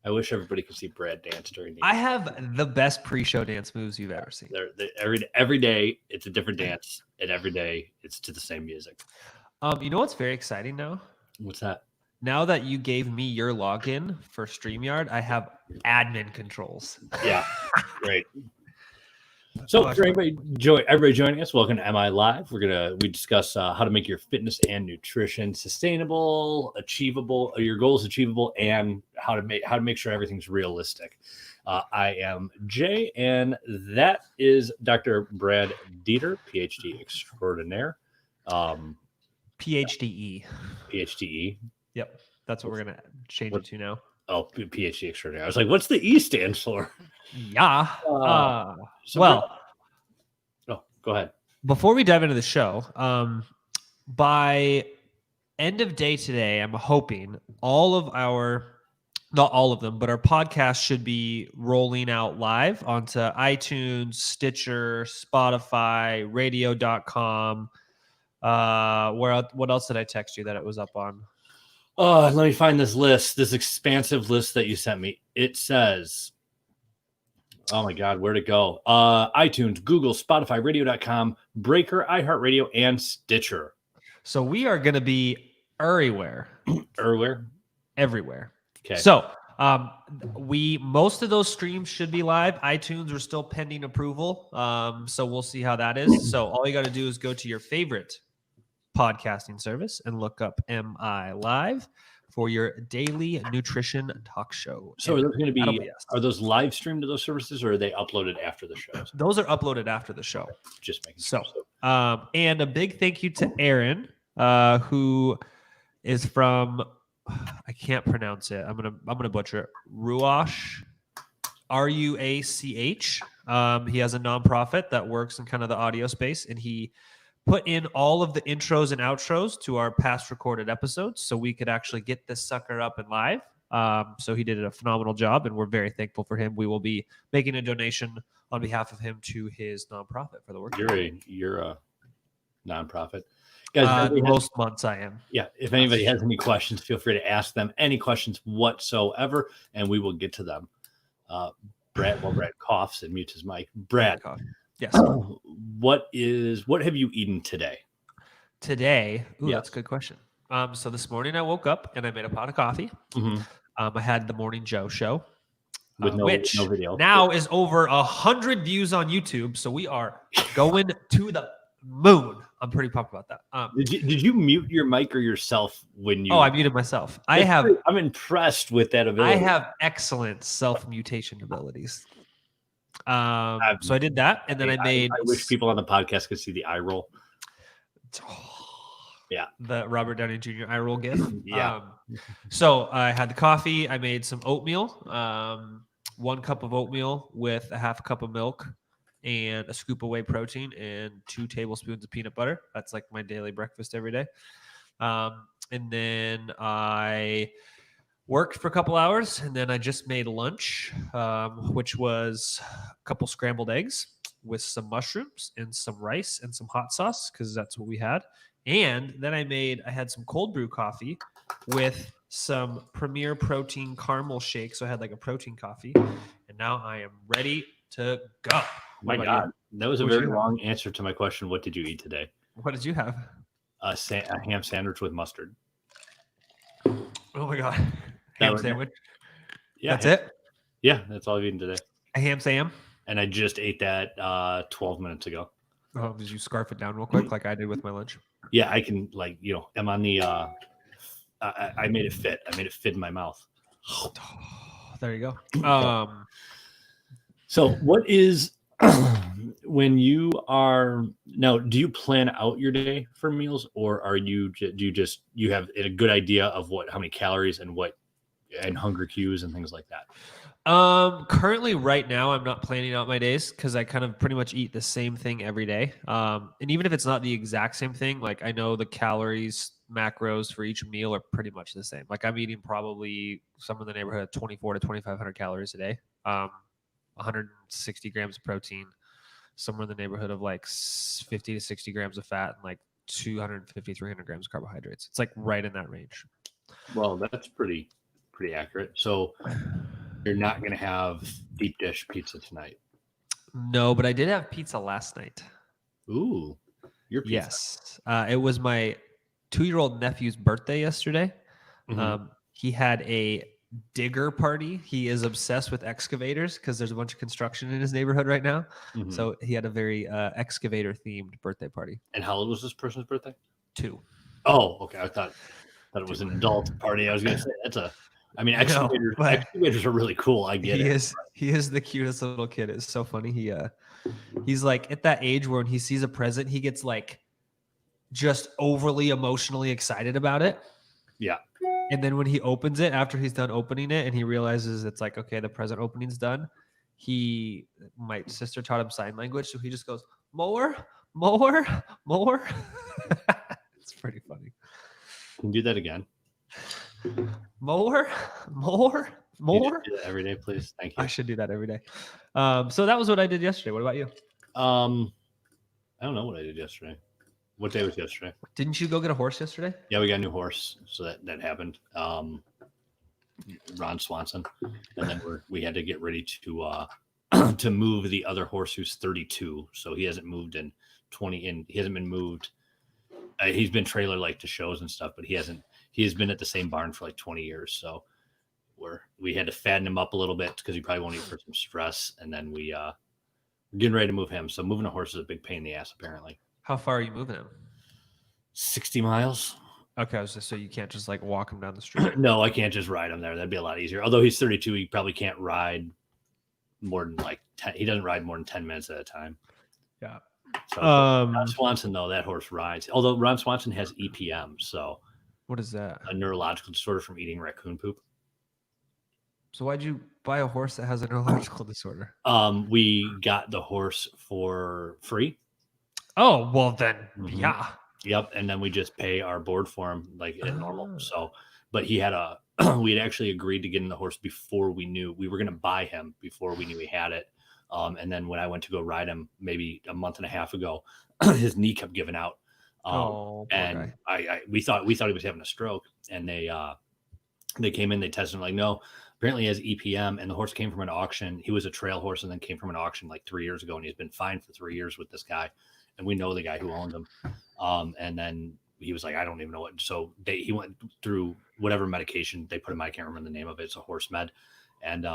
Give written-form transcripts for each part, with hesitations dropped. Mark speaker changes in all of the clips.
Speaker 1: I wish everybody could see Brad dance during the.
Speaker 2: I have the best pre-show dance moves you've ever seen.
Speaker 1: Every day it's a different dance, and every day it's to the same music.
Speaker 2: You know what's very exciting now?
Speaker 1: What's that?
Speaker 2: Now that you gave me your login for StreamYard, I have admin controls.
Speaker 1: Yeah, great. So for everybody joining us, welcome to MILIVE. We discuss how to make your fitness and nutrition sustainable, achievable, your goals achievable, and how to make sure everything's realistic. I am Jay, and that is Dr. Brad Dieter, PhD extraordinaire.
Speaker 2: PhDE.
Speaker 1: PhDE.
Speaker 2: Yep, that's what we're gonna change it to now.
Speaker 1: Oh, PhD extraordinaire. I was like, what's the E stand for?
Speaker 2: Yeah.
Speaker 1: Oh, go ahead.
Speaker 2: Before we dive into the show, by end of day today, I'm hoping not all of them, but our podcast should be rolling out live onto iTunes, Stitcher, Spotify, radio.com. What else did I text you that it was up on?
Speaker 1: Let me find this expansive list that you sent me. It says, oh my God, where'd it go? iTunes, Google, Spotify, radio.com, Breaker, iHeartRadio, and Stitcher.
Speaker 2: So we are going to be everywhere. Everywhere.
Speaker 1: Okay.
Speaker 2: So most of those streams should be live. iTunes are still pending approval. So we'll see how that is. So all you got to do is go to your favorite podcasting service and look up MILIVE for your daily nutrition talk show.
Speaker 1: So are those going to be, are those live streamed to those services, or are they uploaded after the show?
Speaker 2: Those are uploaded after the show.
Speaker 1: Just making
Speaker 2: sure. And a big thank you to Aaron, who is from, I can't pronounce it. I'm gonna butcher it. Ruach, RUACH. He has a nonprofit that works in kind of the audio space, and he put in all of the intros and outros to our past recorded episodes so we could actually get this sucker up and live. So he did a phenomenal job, and we're very thankful for him. We will be making a donation on behalf of him to his nonprofit for the work.
Speaker 1: You're a nonprofit. Guys,
Speaker 2: most months I am.
Speaker 1: Yeah. If anybody has any questions, feel free to ask them any questions whatsoever, and we will get to them. Brad coughs and mutes his mic. Brad.
Speaker 2: Yes.
Speaker 1: What have you eaten today?
Speaker 2: Today? Ooh, That's a good question. So this morning I woke up and I made a pot of coffee.
Speaker 1: Mm-hmm.
Speaker 2: I had the Morning Joe show,
Speaker 1: with no video.
Speaker 2: Now is over 100 views on YouTube. So we are going to the moon. I'm pretty pumped about that.
Speaker 1: Did you mute your mic or yourself when you?
Speaker 2: Oh, I muted myself.
Speaker 1: I'm impressed with that ability.
Speaker 2: I have excellent self-mutation abilities. So I did that, and then I
Speaker 1: wish people on the podcast could see the eye roll. Yeah,
Speaker 2: the Robert Downey Jr. eye roll gif.
Speaker 1: Yeah.
Speaker 2: So I had the coffee. I made some oatmeal. 1 cup of oatmeal with a half cup of milk and a scoop of whey protein and 2 tablespoons of peanut butter. That's like my daily breakfast every day. And then I worked for a couple hours, and then I just made lunch, which was a couple scrambled eggs with some mushrooms and some rice and some hot sauce, because that's what we had. And then I had some cold brew coffee with some Premier Protein caramel shake. So I had like a protein coffee, and now I am ready to go.
Speaker 1: My God, that was a very long answer to my question. What did you eat today?
Speaker 2: What did you have?
Speaker 1: A ham sandwich with mustard.
Speaker 2: Oh my God. Ham sandwich?
Speaker 1: Yeah.
Speaker 2: That's it?
Speaker 1: Yeah, that's all I've eaten today.
Speaker 2: A ham sam?
Speaker 1: And I just ate that 12 minutes ago.
Speaker 2: Oh, did you scarf it down real quick like I did with my lunch?
Speaker 1: Yeah, I can, I'm on the, I made it fit. I made it fit in my mouth.
Speaker 2: Oh, there you go.
Speaker 1: So what is, when you are, now, do you plan out your day for meals, or do you have a good idea of how many calories and hunger cues and things like that?
Speaker 2: Currently right now, I'm not planning out my days because I kind of pretty much eat the same thing every day. And even if it's not the exact same thing, like I know the calories, macros for each meal are pretty much the same. Like I'm eating probably somewhere in the neighborhood of 24 to 2,500 calories a day. 160 grams of protein, somewhere in the neighborhood of like 50 to 60 grams of fat, and like 250, 300 grams of carbohydrates. It's like right in that range.
Speaker 1: Well, that's pretty accurate. So You're not going to have deep dish pizza tonight.
Speaker 2: No, but I did have pizza last night.
Speaker 1: Ooh, your pizza.
Speaker 2: Yes. It was my 2-year-old nephew's birthday yesterday. He had a digger party. He is obsessed with excavators because there's a bunch of construction in his neighborhood right now. So he had a very excavator themed birthday party.
Speaker 1: And how old was this person's birthday?
Speaker 2: 2.
Speaker 1: Oh, okay. I thought it was an adult party. I was going to say excavators are really cool. I get it.
Speaker 2: He is the cutest little kid. It's so funny. He's like at that age where when he sees a present, he gets like just overly emotionally excited about it.
Speaker 1: Yeah.
Speaker 2: And then when he opens it, after he's done opening it and he realizes it's like, okay, the present opening's done. My sister taught him sign language. So he just goes, more. It's pretty funny.
Speaker 1: Can you do that again?
Speaker 2: More.
Speaker 1: Do that every day, please. Thank you.
Speaker 2: I should do that every day. So that was what I did yesterday. What about you?
Speaker 1: I don't know what I did yesterday. What day was yesterday?
Speaker 2: Didn't you go get a horse yesterday?
Speaker 1: Yeah, we got a new horse, so that happened. Ron Swanson, and then we had to get ready to to move the other horse who's 32. So he hasn't moved in 20, and he hasn't been moved. He's been trailer like to shows and stuff, but he has been at the same barn for like 20 years. So we had to fatten him up a little bit because he probably won't eat for some stress, and then we're getting ready to move him. So moving a horse is a big pain in the ass, apparently.
Speaker 2: How far are you moving him?
Speaker 1: 60 miles.
Speaker 2: Okay, so you can't just like walk him down the street.
Speaker 1: No, I can't just ride him there. That'd be a lot easier. Although he's 32, he probably can't ride more than like 10. He doesn't ride more than 10 minutes at a time.
Speaker 2: Yeah.
Speaker 1: So Ron Swanson, though, that horse rides. Although Ron Swanson has EPM, so
Speaker 2: what is that?
Speaker 1: A neurological disorder from eating raccoon poop.
Speaker 2: So why'd you buy a horse that has a neurological disorder?
Speaker 1: We got the horse for free.
Speaker 2: Oh, well then, yeah.
Speaker 1: Yep, and then we just pay our board for him like at normal. So, but he had we had actually agreed to get in the horse before we knew we were going to buy him before we knew he had it. And then when I went to go ride him maybe a month and a half ago, his knee kept giving out. And we thought he was having a stroke, and they came in, they tested him like, no, apparently he has EPM, and the horse came from an auction. He was a trail horse and then came from an auction like 3 years ago, and he's been fined for 3 years with this guy. And we know the guy who owned him. And then he was like, I don't even know what. So he went through whatever medication they put him. I can't remember the name of it. It's a horse med. And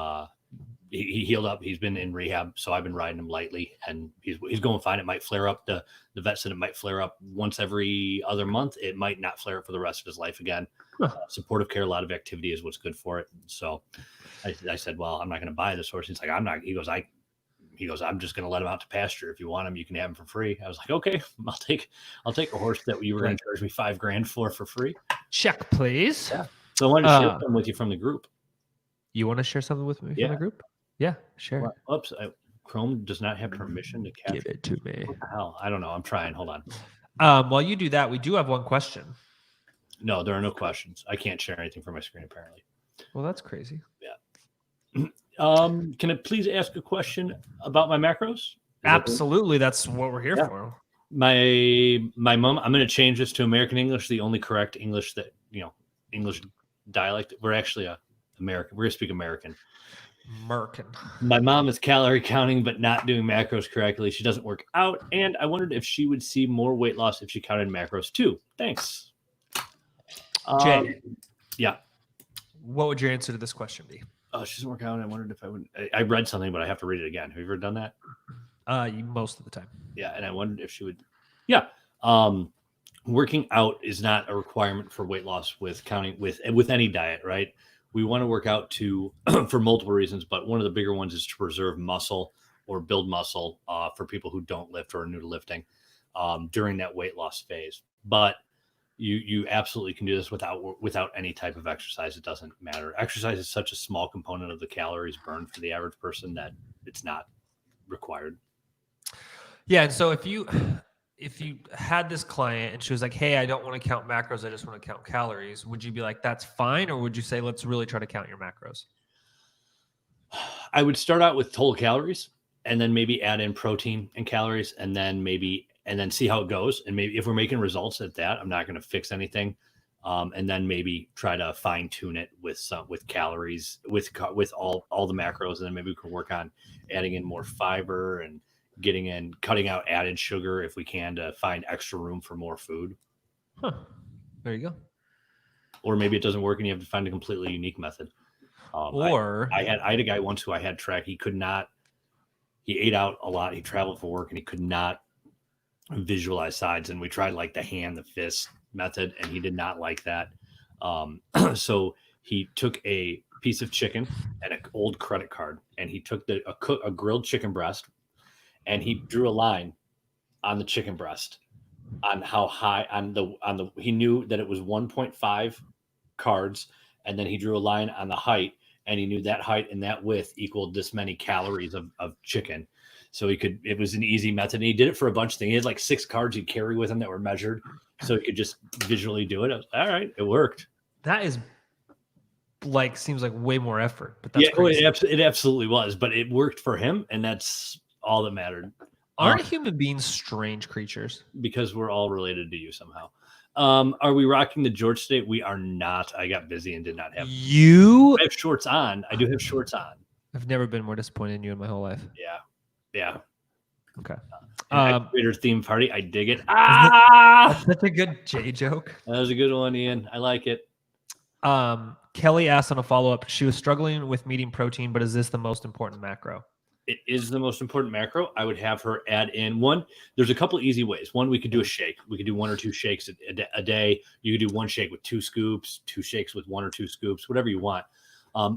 Speaker 1: he healed up. He's been in rehab. So I've been riding him lightly, and he's going fine. It might flare up. The vet said it might flare up once every other month. It might not flare up for the rest of his life again. Supportive care, a lot of activity is what's good for it. So I said, well, I'm not going to buy this horse. He's like, I'm not. He goes, I'm just going to let him out to pasture. If you want him, you can have him for free. I was like, okay, I'll take a horse that you were going to charge me $5,000 for free.
Speaker 2: Check, please.
Speaker 1: Yeah. So I wanted to share something with you from the group.
Speaker 2: You want to share something with me from the group? Yeah, share.
Speaker 1: Well, oops, Chrome does not have permission to capture.
Speaker 2: Give it to me.
Speaker 1: What the hell? I don't know. I'm trying. Hold on.
Speaker 2: While you do that, we do have one question.
Speaker 1: No, there are no questions. I can't share anything from my screen, apparently.
Speaker 2: Well, that's crazy.
Speaker 1: Yeah. Can I please ask a question about my macros?
Speaker 2: Absolutely. That's what we're here for.
Speaker 1: My mom, I'm going to change this to American English, the only correct English that, English dialect. We're actually American. We're going to speak American. My mom is calorie counting, but not doing macros correctly. She doesn't work out. And I wondered if she would see more weight loss if she counted macros too. Thanks.
Speaker 2: Jay.
Speaker 1: Yeah.
Speaker 2: What would your answer to this question be?
Speaker 1: She doesn't work out. I wondered if I would. I read something, but I have to read it again. Have you ever done that?
Speaker 2: Most of the time.
Speaker 1: Yeah, and I wondered if she would. Yeah, working out is not a requirement for weight loss with counting with any diet, right? We want to work out to for multiple reasons, but one of the bigger ones is to preserve muscle or build muscle for people who don't lift or are new to lifting during that weight loss phase. But you absolutely can do this without any type of exercise. It doesn't matter. Exercise is such a small component of the calories burned for the average person that it's not required.
Speaker 2: Yeah. And so if you had this client and she was like, hey, I don't want to count macros, I just want to count calories, would you be like, that's fine? Or would you say, let's really try to count your macros?
Speaker 1: I would start out with total calories and then maybe add in protein and calories and then see how it goes. And maybe if we're making results at that, I'm not going to fix anything. and then maybe try to fine tune it with calories, with all the macros, and then maybe we can work on adding in more fiber and cutting out added sugar if we can to find extra room for more food.
Speaker 2: There you go.
Speaker 1: Or maybe it doesn't work and you have to find a completely unique method. I had a guy once who I had track. He ate out a lot. He traveled for work and he could not visualize sides. And we tried like the hand, the fist method, and he did not like that. So he took a piece of chicken and an old credit card, and he took a grilled chicken breast, and he drew a line on the chicken breast on how high he knew that it was 1.5 cards, and then he drew a line on the height, and he knew that height and that width equaled this many calories of chicken. So it was an easy method. And he did it for a bunch of things. He had like 6 cards he'd carry with him that were measured, so he could just visually do it. I was like, all right, it worked.
Speaker 2: That is seems like way more effort, but that's crazy.
Speaker 1: It absolutely was, but it worked for him, and that's all that mattered.
Speaker 2: Aren't human beings strange creatures?
Speaker 1: Because we're all related to you somehow. Are we rocking the George today? We are not. I got busy and did not have.
Speaker 2: I
Speaker 1: have shorts on. I do have shorts on.
Speaker 2: I've never been more disappointed in you in my whole life.
Speaker 1: Yeah.
Speaker 2: Okay.
Speaker 1: Creator theme party. I dig it. That's
Speaker 2: such a good J joke.
Speaker 1: That was a good one, Ian. I like it.
Speaker 2: Kelly asked on a follow-up. She was struggling with meeting protein, but is this the most important macro?
Speaker 1: It is the most important macro. I would have her add in one. There's a couple easy ways. One, we could do a shake. We could do 1 or 2 shakes a day. You could do 1 shake with 2 scoops, 2 shakes with 1 or 2 scoops, whatever you want.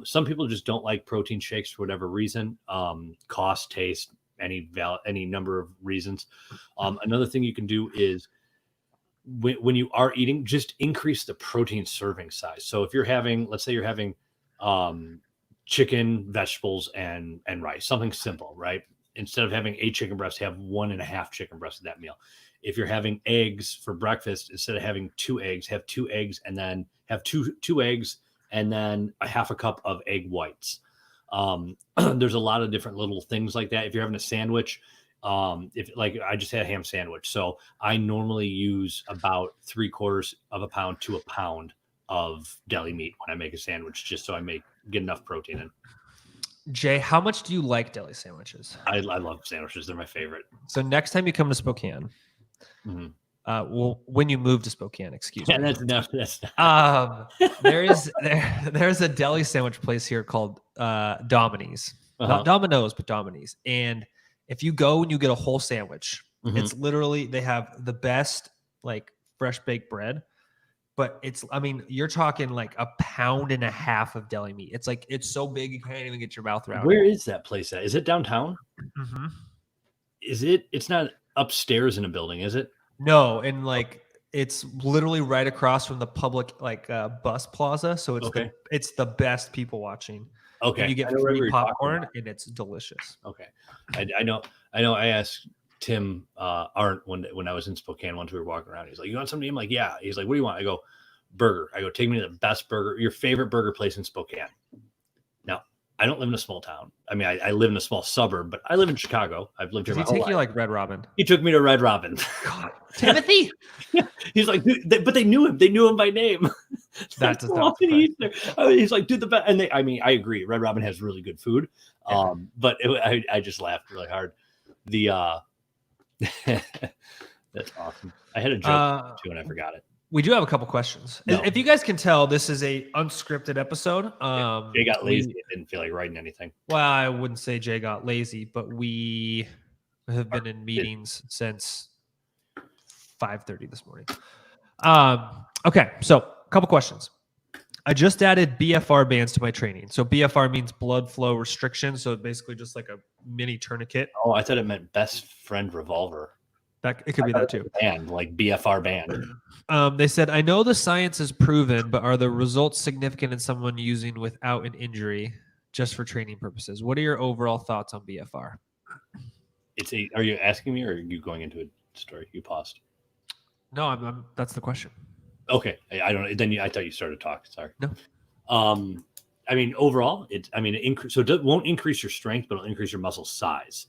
Speaker 1: Some people just don't like protein shakes for whatever reason. Cost, taste, any number of reasons. Another thing you can do is when you are eating, just increase the protein serving size. So if let's say you're having chicken, vegetables, and rice, something simple, right? Instead of having 8 chicken breasts, have 1.5 chicken breasts at that meal. If you're having eggs for breakfast, instead of having 2 eggs, have 2 eggs, and then have two eggs, and then a half a cup of egg whites. There's a lot of different little things like that. If you're having a sandwich, if like I just had a ham sandwich, so I normally use about 3/4 of a pound to a pound of deli meat when I make a sandwich, just so I get enough protein in.
Speaker 2: Jay, how much do you like deli sandwiches?
Speaker 1: I love sandwiches. They're my favorite.
Speaker 2: So next time you come to Spokane, when you move to Spokane, excuse me.
Speaker 1: That's enough.
Speaker 2: There's a deli sandwich place here called Domini's. Not Domino's, but Domini's. And if you go and you get a whole sandwich, it's literally, they have the best like fresh baked bread. But you're talking like 1.5 pounds of deli meat. It's so big you can't even get your mouth around.
Speaker 1: Where is that place at? Is it downtown? Mm-hmm. It's not upstairs in a building, is it?
Speaker 2: No, and it's literally right across from the public bus plaza. So it's the best people watching.
Speaker 1: Okay,
Speaker 2: and you get free popcorn, and it's delicious.
Speaker 1: Okay, I know. I asked Tim Arndt when I was in Spokane once we were walking around. He's like, "You want something?" I'm like, "Yeah." He's like, "What do you want?" I go, "Burger." I go, "Take me to the best burger, your favorite burger place in Spokane." Now, I don't live in a small town. I mean, I live in a small suburb, but I live in Chicago. I've lived here my whole life.
Speaker 2: Did he take you like Red Robin?
Speaker 1: He took me to Red Robin.
Speaker 2: God, Timothy.
Speaker 1: He's like, but they knew him. They knew him by name.
Speaker 2: That does not.
Speaker 1: He's like, dude, the best. And I agree. Red Robin has really good food. Yeah. But I just laughed really hard. That's awesome. I had a joke too, and I forgot it.
Speaker 2: We do have a couple questions. No. If you guys can tell, this is a unscripted episode.
Speaker 1: Jay got lazy. It didn't feel like writing anything.
Speaker 2: Well, I wouldn't say Jay got lazy, but we have been in meetings since 5:30 this morning. Okay, so a couple questions. I just added BFR bands to my training. So BFR means blood flow restriction. So basically just like a mini tourniquet.
Speaker 1: Oh, I thought it meant best friend revolver.
Speaker 2: It could be that too.
Speaker 1: Band, like BFR band.
Speaker 2: They said, I know the science is proven, but are the results significant in someone using without an injury just for training purposes? What are your overall thoughts on BFR?
Speaker 1: Are you asking me or are you going into a story? You paused.
Speaker 2: No, that's the question.
Speaker 1: Okay. I don't know. Then I thought you started talking. Sorry.
Speaker 2: No.
Speaker 1: I mean, overall, it won't increase your strength, but it'll increase your muscle size.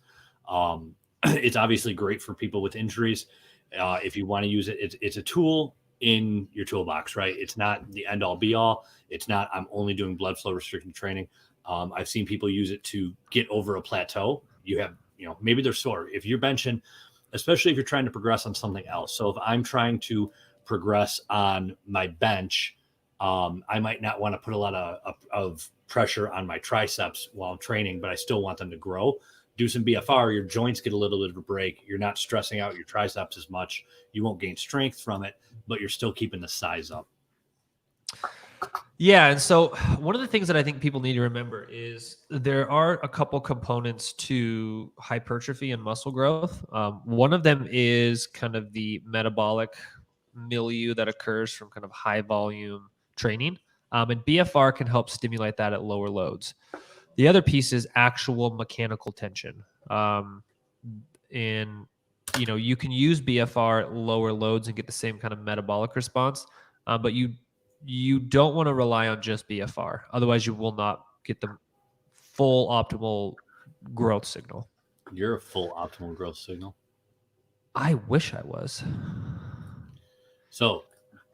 Speaker 1: It's obviously great for people with injuries. If you want to use it, it's a tool. in your toolbox, right? It's not the end all be all. It's not, I'm only doing blood flow restricted training. I've seen people use it to get over a plateau. You have, maybe they're sore. If you're benching, especially if you're trying to progress on something else. So if I'm trying to progress on my bench, I might not want to put a lot of pressure on my triceps while I'm training, but I still want them to grow. Do some BFR, your joints get a little bit of a break. You're not stressing out your triceps as much. You won't gain strength from it, but you're still keeping the size up.
Speaker 2: Yeah. And so one of the things that I think people need to remember is there are a couple components to hypertrophy and muscle growth. One of them is kind of the metabolic milieu that occurs from kind of high volume training. And BFR can help stimulate that at lower loads. The other piece is actual mechanical tension. And you can use BFR at lower loads and get the same kind of metabolic response, but you don't want to rely on just BFR. Otherwise, you will not get the full optimal growth signal.
Speaker 1: You're a full optimal growth signal.
Speaker 2: I wish I was.
Speaker 1: So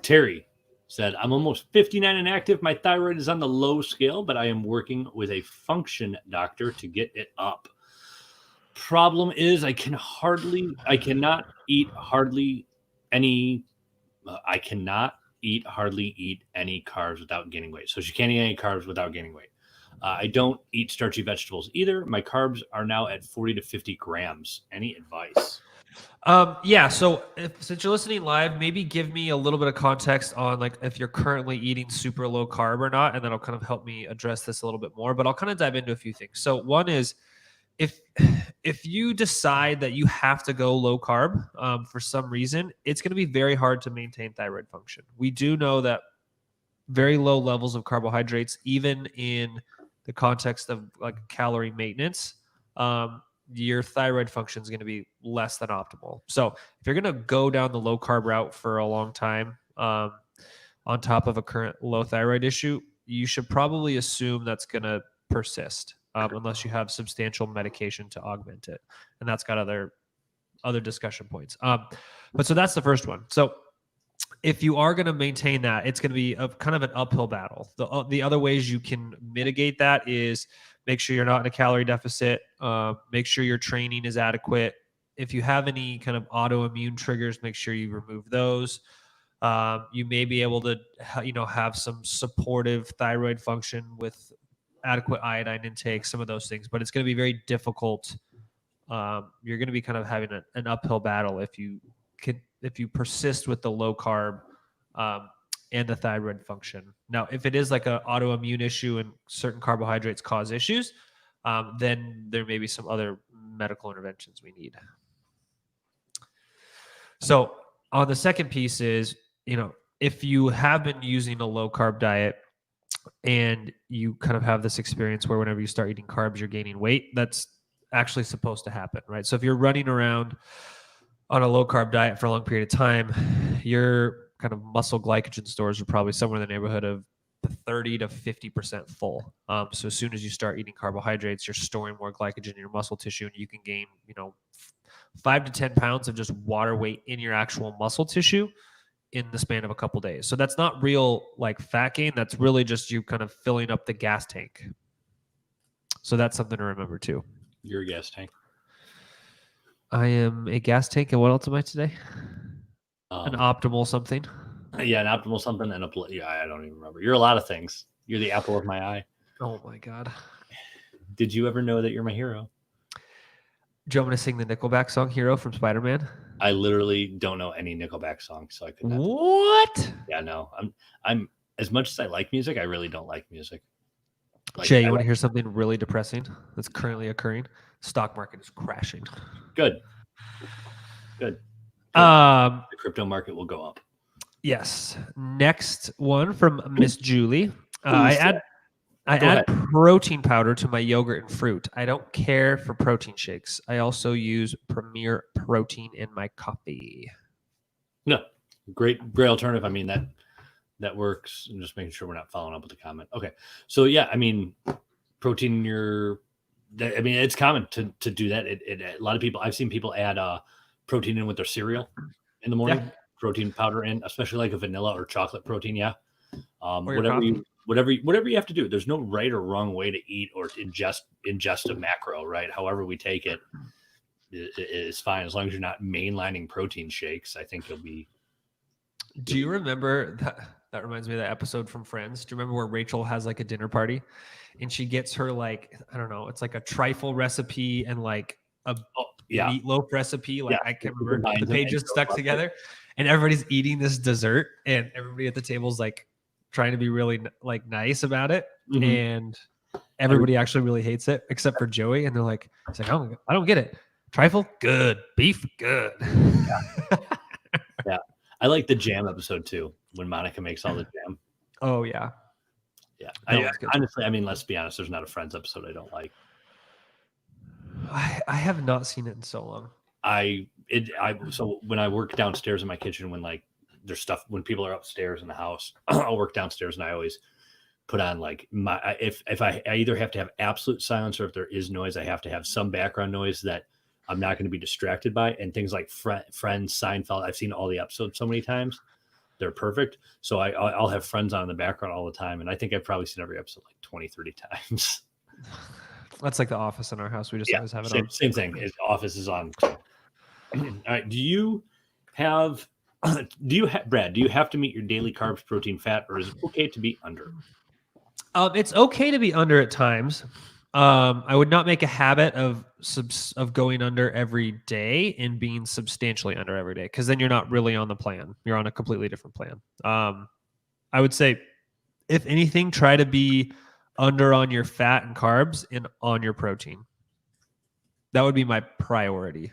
Speaker 1: Terry said, I'm almost 59 and active. My thyroid is on the low scale, but I am working with a function doctor to get it up. Problem is I cannot eat hardly any carbs without gaining weight. So she can't eat any carbs without gaining weight. I don't eat starchy vegetables either. My carbs are now at 40 to 50 grams. Any advice?
Speaker 2: Yeah. So since you're listening live, maybe give me a little bit of context on like if you're currently eating super low carb or not, and that'll kind of help me address this a little bit more. But I'll kind of dive into a few things. So one is if you decide that you have to go low carb for some reason, it's going to be very hard to maintain thyroid function. We do know that very low levels of carbohydrates, even in the context of like calorie maintenance, your thyroid function is going to be less than optimal. So if you're going to go down the low carb route for a long time, on top of a current low thyroid issue, you should probably assume that's going to persist. Unless you have substantial medication to augment it. And that's got other discussion points. But so that's the first one. So if you are going to maintain that, it's going to be kind of an uphill battle. The other ways you can mitigate that is make sure you're not in a calorie deficit, make sure your training is adequate. If you have any kind of autoimmune triggers, make sure you remove those. You may be able to, have some supportive thyroid function with adequate iodine intake, some of those things, but it's going to be very difficult. You're going to be kind of having an uphill battle if you persist with the low carb and the thyroid function. Now, if it is like an autoimmune issue and certain carbohydrates cause issues, then there may be some other medical interventions we need. So on the second piece is, if you have been using a low carb diet, and you kind of have this experience where whenever you start eating carbs, you're gaining weight, that's actually supposed to happen, right? So if you're running around on a low carb diet for a long period of time, your kind of muscle glycogen stores are probably somewhere in the neighborhood of 30 to 50% full. So as soon as you start eating carbohydrates, you're storing more glycogen in your muscle tissue, and you can gain, 5 to 10 pounds of just water weight in your actual muscle tissue in the span of a couple days. So that's not real like fat gain. That's really just you kind of filling up the gas tank. So that's something to remember too.
Speaker 1: You're a gas tank.
Speaker 2: I am a gas tank. And what else am I today? An optimal something.
Speaker 1: Yeah, an optimal something and I don't even remember. You're a lot of things. You're the apple of my eye.
Speaker 2: Oh my God.
Speaker 1: Did you ever know that you're my hero?
Speaker 2: Do you want me to sing the Nickelback song "Hero" from Spider-Man?
Speaker 1: I literally don't know any Nickelback songs, so I could not.
Speaker 2: What?
Speaker 1: Yeah, no. I'm as much as I like music, I really don't like music. Like,
Speaker 2: Jay, you want to hear something really depressing that's currently occurring? The stock market is crashing.
Speaker 1: Good. The crypto market will go up.
Speaker 2: Yes. Next one from Miss Julie. I add protein powder to my yogurt and fruit. I don't care for protein shakes. I also use Premier Protein in my coffee.
Speaker 1: No, great alternative. I mean, that works. I'm just making sure we're not following up with the comment. Okay. So yeah, I mean, protein in your, it's common to do that. A lot of people, I've seen people add protein in with their cereal in the morning protein powder in, especially like a vanilla or chocolate protein. Yeah.
Speaker 2: Or your coffee.
Speaker 1: Whatever you have to do. There's no right or wrong way to eat or to ingest a macro, right? However we take it is fine as long as you're not mainlining protein shakes. I think you'll be.
Speaker 2: Do you remember that? That reminds me of that episode from Friends. Do you remember where Rachel has like a dinner party and she gets her like, I don't know, it's like a trifle recipe and like a meatloaf recipe. Like I can't remember. The pages stuck together and everybody's eating this dessert and everybody at the table's like trying to be really like nice about it.
Speaker 1: Mm-hmm.
Speaker 2: And everybody actually really hates it except for Joey. And they're like, it's like, I don't get it. Trifle, good. Beef, good.
Speaker 1: Yeah. I like the jam episode too, when Monica makes all the jam.
Speaker 2: Oh yeah.
Speaker 1: Yeah. Honestly, I mean, let's be honest, there's not a Friends episode I don't like.
Speaker 2: I have not seen it in so long.
Speaker 1: So when I work downstairs in my kitchen, when like there's stuff, when people are upstairs in the house, I'll work downstairs and I always put on like if I either have to have absolute silence or if there is noise, I have to have some background noise that I'm not going to be distracted by. And things like Friends, Seinfeld, I've seen all the episodes so many times. They're perfect. So I'll have Friends on in the background all the time. And I think I've probably seen every episode like 20, 30 times.
Speaker 2: That's like The Office in our house. We just always have it on.
Speaker 1: Same thing. Office is on. All right. Brad, do you have to meet your daily carbs, protein, fat, or is it okay to be under?
Speaker 2: It's okay to be under at times. I would not make a habit of going under every day and being substantially under every day, because then you're not really on the plan. You're on a completely different plan. I would say, if anything, try to be under on your fat and carbs and on your protein. That would be my priority.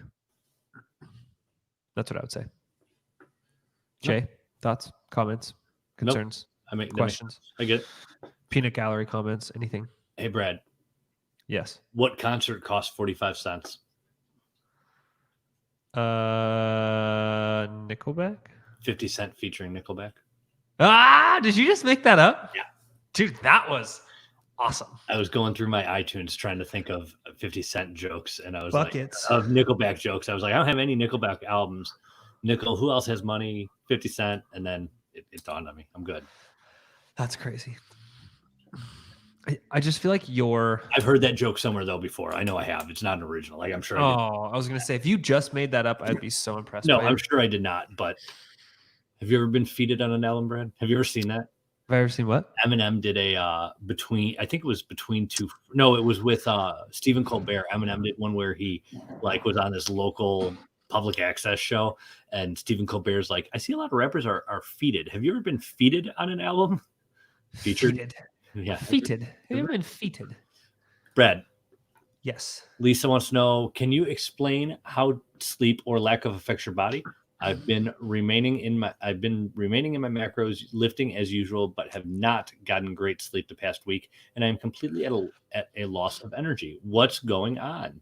Speaker 2: That's what I would say. Jay, thoughts, comments, concerns, questions?
Speaker 1: I get it.
Speaker 2: Peanut gallery comments, anything?
Speaker 1: Hey, Brad.
Speaker 2: Yes.
Speaker 1: What concert costs 45 cents?
Speaker 2: Nickelback?
Speaker 1: 50 Cent featuring Nickelback.
Speaker 2: Did you just make that up?
Speaker 1: Yeah.
Speaker 2: Dude, that was awesome.
Speaker 1: I was going through my iTunes trying to think of 50 Cent jokes, and I was
Speaker 2: Buckets.
Speaker 1: like, of Nickelback jokes. I was like, I don't have any Nickelback albums. Who else has money? 50 Cent. And then it dawned on me. I'm good.
Speaker 2: That's crazy. I just feel like
Speaker 1: I've heard that joke somewhere though before. I know I have. It's not an original. Like I'm sure.
Speaker 2: I was gonna say, if you just made that up, I'd be so impressed.
Speaker 1: No, I'm sure I did not. But have you ever been feeded on an album, Brad? Have you ever seen that?
Speaker 2: Have I ever seen what?
Speaker 1: Eminem did a I think it was between two. No, it was with Stephen Colbert. Eminem did one where he like was on this local public access show, and Stephen Colbert's like, I see a lot of rappers are feated. Have you ever been feated on an album? Featured.
Speaker 2: Feated.
Speaker 1: Yeah.
Speaker 2: Feated. Have you ever been feated?
Speaker 1: Brad.
Speaker 2: Yes.
Speaker 1: Lisa wants to know, can you explain how sleep or lack of affects your body? I've been remaining in my macros, lifting as usual, but have not gotten great sleep the past week, and I'm completely at a loss of energy. What's going on?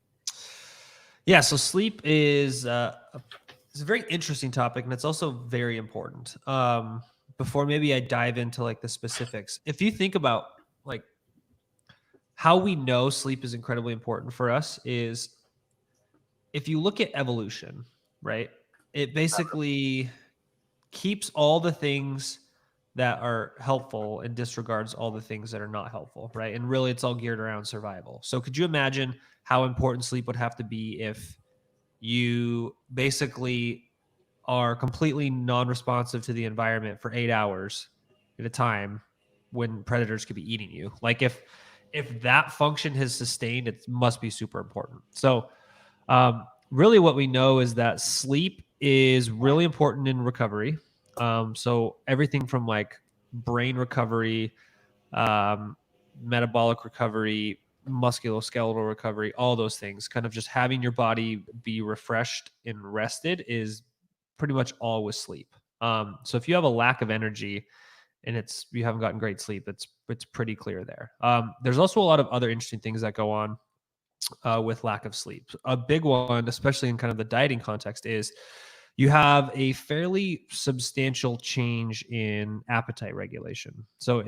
Speaker 2: Yeah, so sleep is it's a very interesting topic, and it's also very important. Before maybe I dive into like the specifics, if you think about like how we know sleep is incredibly important for us, is if you look at evolution, right? It basically keeps all the things that are helpful and disregards all the things that are not helpful, right? And really it's all geared around survival. So could you imagine how important sleep would have to be if you basically are completely non-responsive to the environment for 8 hours at a time when predators could be eating you? Like if that function has sustained, it must be super important. So really what we know is that sleep is really important in recovery. So everything from like brain recovery, metabolic recovery, musculoskeletal recovery, all those things, kind of just having your body be refreshed and rested is pretty much all with sleep. So if you have a lack of energy and you haven't gotten great sleep, it's pretty clear there. There's also a lot of other interesting things that go on with lack of sleep. A big one, especially in kind of the dieting context, is you have a fairly substantial change in appetite regulation. So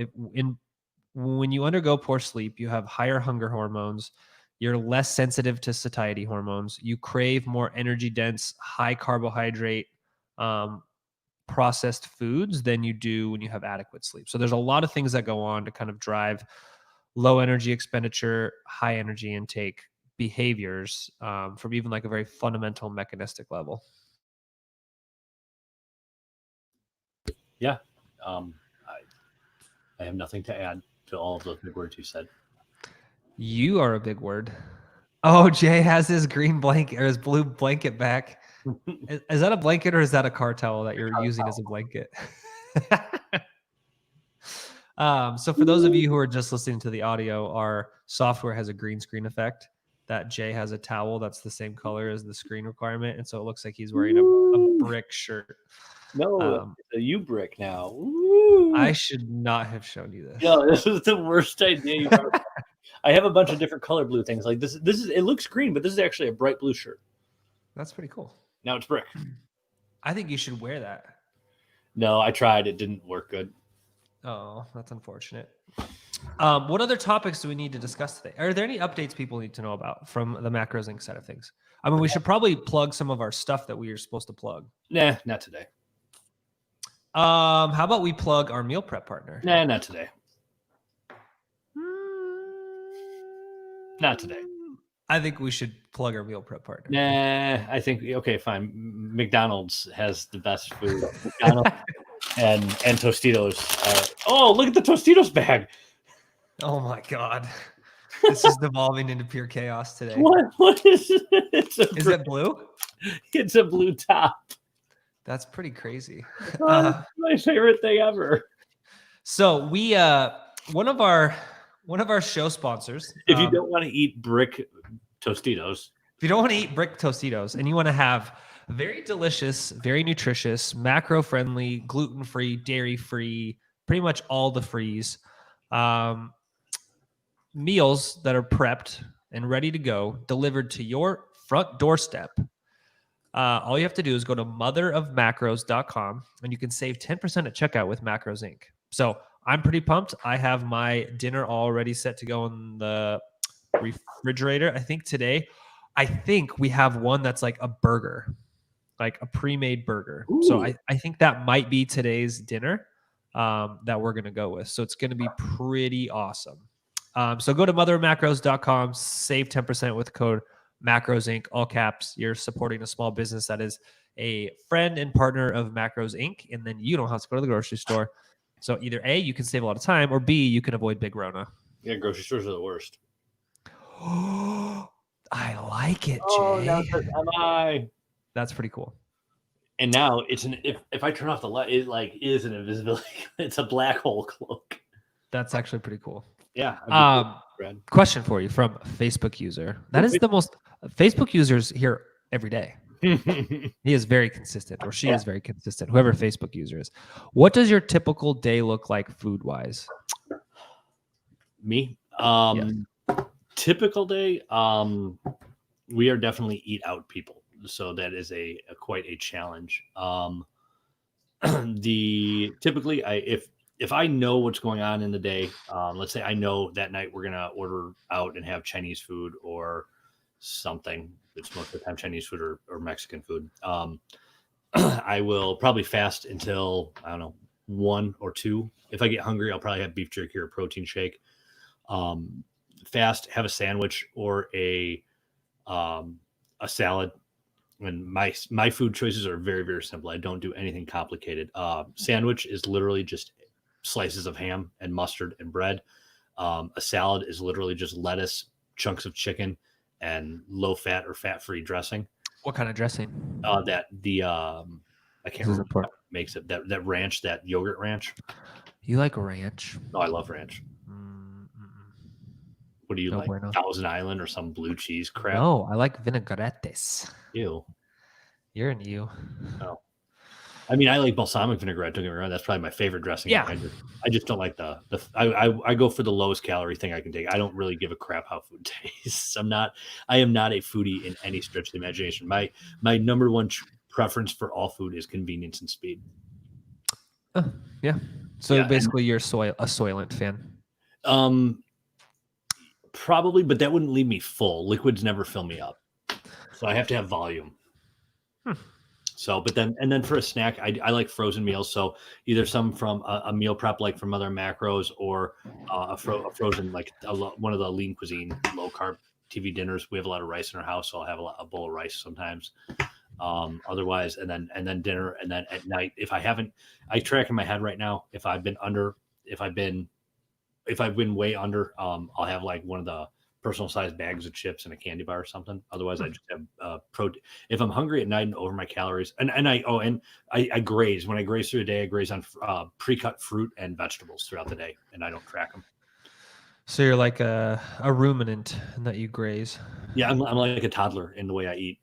Speaker 2: when you undergo poor sleep, you have higher hunger hormones. You're less sensitive to satiety hormones. You crave more energy dense, high carbohydrate processed foods than you do when you have adequate sleep. So there's a lot of things that go on to kind of drive low energy expenditure, high energy intake behaviors from even like a very fundamental mechanistic level.
Speaker 1: Yeah. I have nothing to add to all of those big words you said.
Speaker 2: You are a big word. Oh, Jay has his green blanket or his blue blanket back. Is that a blanket or is that a car towel that you're using as a blanket? So for those of you who are just listening to the audio, our software has a green screen effect that Jay has a towel that's the same color as the screen requirement. And so it looks like he's wearing a brick shirt.
Speaker 1: No, it's a U brick now. Ooh.
Speaker 2: I should not have shown you this.
Speaker 1: No, this is the worst idea you've ever had. I have a bunch of different color blue things. Like this is it looks green, but this is actually a bright blue shirt.
Speaker 2: That's pretty cool.
Speaker 1: Now it's brick.
Speaker 2: I think you should wear that.
Speaker 1: No, I tried. It didn't work good.
Speaker 2: Oh, that's unfortunate. What other topics do we need to discuss today? Are there any updates people need to know about from the Macros Inc. side of things? I mean, we should probably plug some of our stuff that we are supposed to plug.
Speaker 1: Nah, not today.
Speaker 2: How about we plug our meal prep partner?
Speaker 1: Nah, not today. Not today.
Speaker 2: I think we should plug our meal prep partner.
Speaker 1: Nah, I think okay, fine. McDonald's has the best food. McDonald's and Tostitos. Oh, look at the Tostitos bag.
Speaker 2: Oh my God. This is devolving into pure chaos today.
Speaker 1: What is it?
Speaker 2: Is it blue?
Speaker 1: It's a blue top.
Speaker 2: That's pretty crazy.
Speaker 1: Oh, my favorite thing ever.
Speaker 2: So we one of our show sponsors.
Speaker 1: If you don't want to eat brick Tostitos,
Speaker 2: if you don't want to eat brick Tostitos and you want to have very delicious, very nutritious, macro-friendly, gluten-free, dairy-free, pretty much all the frees, meals that are prepped and ready to go, delivered to your front doorstep, all you have to do is go to motherofmacros.com and you can save 10% at checkout with Macros Inc. So I'm pretty pumped. I have my dinner already set to go in the refrigerator. I think we have one that's like a burger, like a pre-made burger. Ooh. So I think that might be today's dinner that we're going to go with. So it's going to be pretty awesome. So go to motherofmacros.com, save 10% with code Macros Inc., all caps. You're supporting a small business that is a friend and partner of Macros Inc., and then you don't have to go to the grocery store. So either A, you can save a lot of time, or B, you can avoid Big Rona.
Speaker 1: Yeah, grocery stores are the worst.
Speaker 2: I like it, Jay.
Speaker 1: Oh, now it says MI.
Speaker 2: That's pretty cool.
Speaker 1: And now it's if I turn off the light, it like is an invisibility. It's a black hole cloak.
Speaker 2: That's actually pretty cool.
Speaker 1: Yeah.
Speaker 2: Question for you from Facebook user. That is the most Facebook users here every day. He is very consistent, or she is very consistent, whoever Facebook user is. What does your typical day look like food wise?
Speaker 1: Me? Typical day, we are definitely eat out people. So that is quite a challenge. Typically if I know what's going on in the day, let's say I know that night we're gonna order out and have Chinese food or something. It's most of the time Chinese food or Mexican food. I will probably fast until, I don't know, 1 or 2. If I get hungry, I'll probably have beef jerky or a protein shake. Fast, have a sandwich or a salad. And my food choices are very, very simple. I don't do anything complicated. Sandwich is literally just slices of ham and mustard and bread. A salad is literally just lettuce, chunks of chicken, and low fat or fat free dressing.
Speaker 2: What kind of dressing?
Speaker 1: I can't remember what makes it. That ranch, that yogurt ranch.
Speaker 2: You like ranch?
Speaker 1: No, I love ranch. What do you like? Bueno. Thousand Island or some blue cheese crap?
Speaker 2: No, I like vinaigrettes.
Speaker 1: Ew.
Speaker 2: You're an ew.
Speaker 1: Oh. I mean, I like balsamic vinaigrette. Don't get me wrong. That's probably my favorite dressing.
Speaker 2: Yeah.
Speaker 1: I just don't like I go for the lowest calorie thing I can take. I don't really give a crap how food tastes. I am not a foodie in any stretch of the imagination. My number one preference for all food is convenience and speed.
Speaker 2: Yeah. So basically you're a Soylent fan.
Speaker 1: Probably, but that wouldn't leave me full. Liquids never fill me up. So I have to have volume. So, but then for a snack, I like frozen meals. So either some from a meal prep, like from other macros, or a frozen, like one of the lean cuisine, low carb TV dinners. We have a lot of rice in our house, so I'll have a bowl of rice sometimes. Otherwise, and then dinner, and then at night, if I track in my head right now, if I've been way under, I'll have like one of the personal sized bags of chips and a candy bar or something. Otherwise, I just have protein. If I'm hungry at night and over my calories, and I graze. When I graze through the day, I graze on pre-cut fruit and vegetables throughout the day, and I don't track them.
Speaker 2: So you're like a ruminant in that you graze.
Speaker 1: Yeah, I'm like a toddler in the way I eat.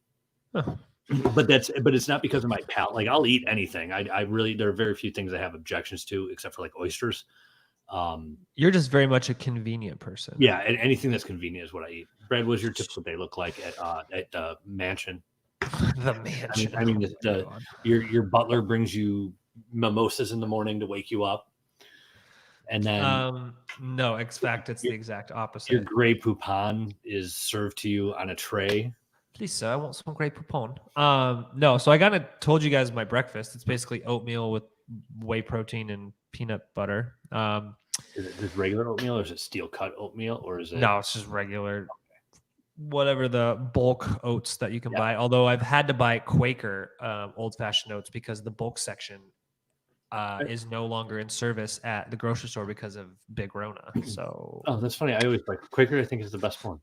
Speaker 2: Huh.
Speaker 1: But it's not because of my palate. Like I'll eat anything. I really, there are very few things I have objections to, except for like oysters.
Speaker 2: You're just very much a convenient person.
Speaker 1: Yeah, and anything that's convenient is what I eat. Brad, what does your typical day look like at the mansion?
Speaker 2: The mansion.
Speaker 1: I mean your butler brings you mimosas in the morning to wake you up, and then
Speaker 2: no, in fact, it's the exact opposite.
Speaker 1: Your Grey Poupon is served to you on a tray.
Speaker 2: Please, sir, I want some Grey Poupon. No, so I kind of told you guys my breakfast. It's basically oatmeal with whey protein and peanut butter.
Speaker 1: Is it just regular oatmeal, or is it steel cut oatmeal, or is it?
Speaker 2: No, it's just regular, whatever the bulk oats that you can buy. Although I've had to buy Quaker old fashioned oats because the bulk section is no longer in service at the grocery store because of Big Rona. So
Speaker 1: that's funny. I always like Quaker. I think is the best one.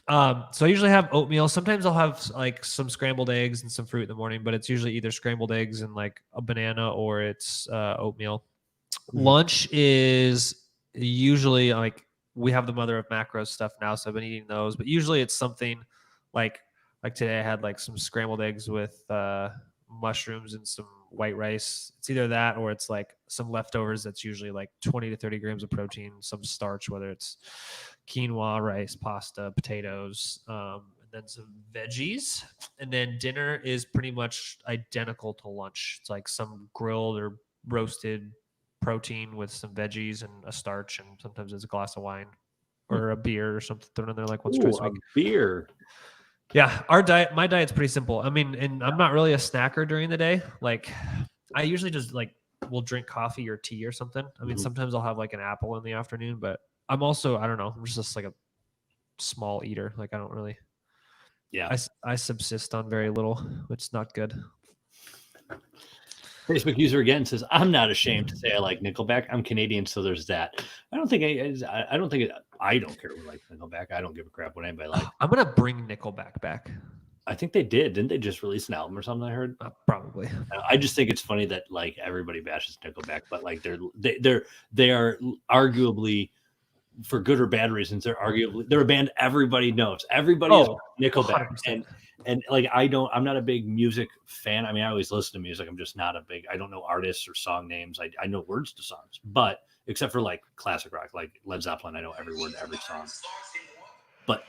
Speaker 2: So I usually have oatmeal. Sometimes I'll have like some scrambled eggs and some fruit in the morning, but it's usually either scrambled eggs and like a banana or it's oatmeal. Lunch is usually like we have the mother of macros stuff now, so I've been eating those. But usually it's something like today I had like some scrambled eggs with mushrooms and some white rice. It's either that or it's like some leftovers. That's usually like 20 to 30 grams of protein, some starch, whether it's quinoa, rice, pasta, potatoes, and then some veggies. And then dinner is pretty much identical to lunch. It's like some grilled or roasted protein with some veggies and a starch, and sometimes it's a glass of wine or a beer or something thrown in there like once twice a week.
Speaker 1: Beer.
Speaker 2: Yeah, my diet's pretty simple. I mean, and I'm not really a snacker during the day. Like I usually just like will drink coffee or tea or something. I mean, sometimes I'll have like an apple in the afternoon, but I'm also, I don't know, I'm just like a small eater. Like I don't really, I subsist on very little, which is not good.
Speaker 1: Facebook user again says, "I'm not ashamed to say I like Nickelback. I'm Canadian, so there's that." I don't care who likes Nickelback. I don't give a crap what anybody likes.
Speaker 2: I'm gonna bring Nickelback back.
Speaker 1: I think they did. Didn't they just release an album or something? I heard.
Speaker 2: Probably.
Speaker 1: I just think it's funny that like everybody bashes Nickelback, but like they are arguably, for good or bad reasons, they're a band everybody knows. Everybody is Nickelback, 100%. And like I'm not a big music fan. I mean, I always listen to music. I'm just not I don't know artists or song names. I know words to songs, but except for like classic rock, like Led Zeppelin, I know every word to every song. But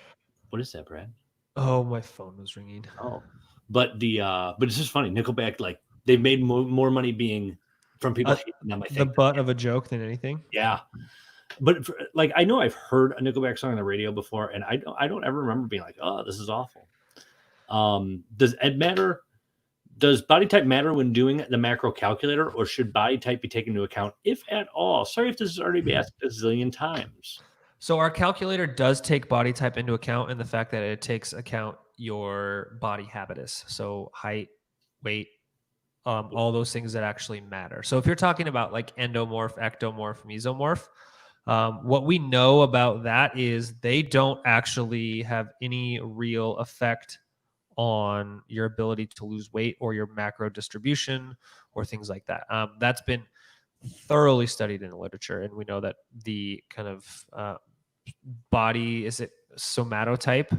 Speaker 1: what is that, Brad?
Speaker 2: Oh, my phone was ringing.
Speaker 1: Oh, but it's just funny. Nickelback, like they've made more money being from people hating them, I think,
Speaker 2: the butt of a joke than anything.
Speaker 1: Yeah. But like I know I've heard a Nickelback song on the radio before, and I don't ever remember being like, "Oh, this is awful." Does ed matter? Does body type matter when doing the macro calculator, or should body type be taken into account, if at all? Sorry if this has already been asked a zillion times.
Speaker 2: So our calculator does take body type into account, in the fact that it takes account your body habitus, so height, weight, all those things that actually matter. So if you're talking about like endomorph, ectomorph, mesomorph, what we know about that is they don't actually have any real effect on your ability to lose weight or your macro distribution or things like that. That's been thoroughly studied in the literature, and we know that the kind of body, is it somatotype,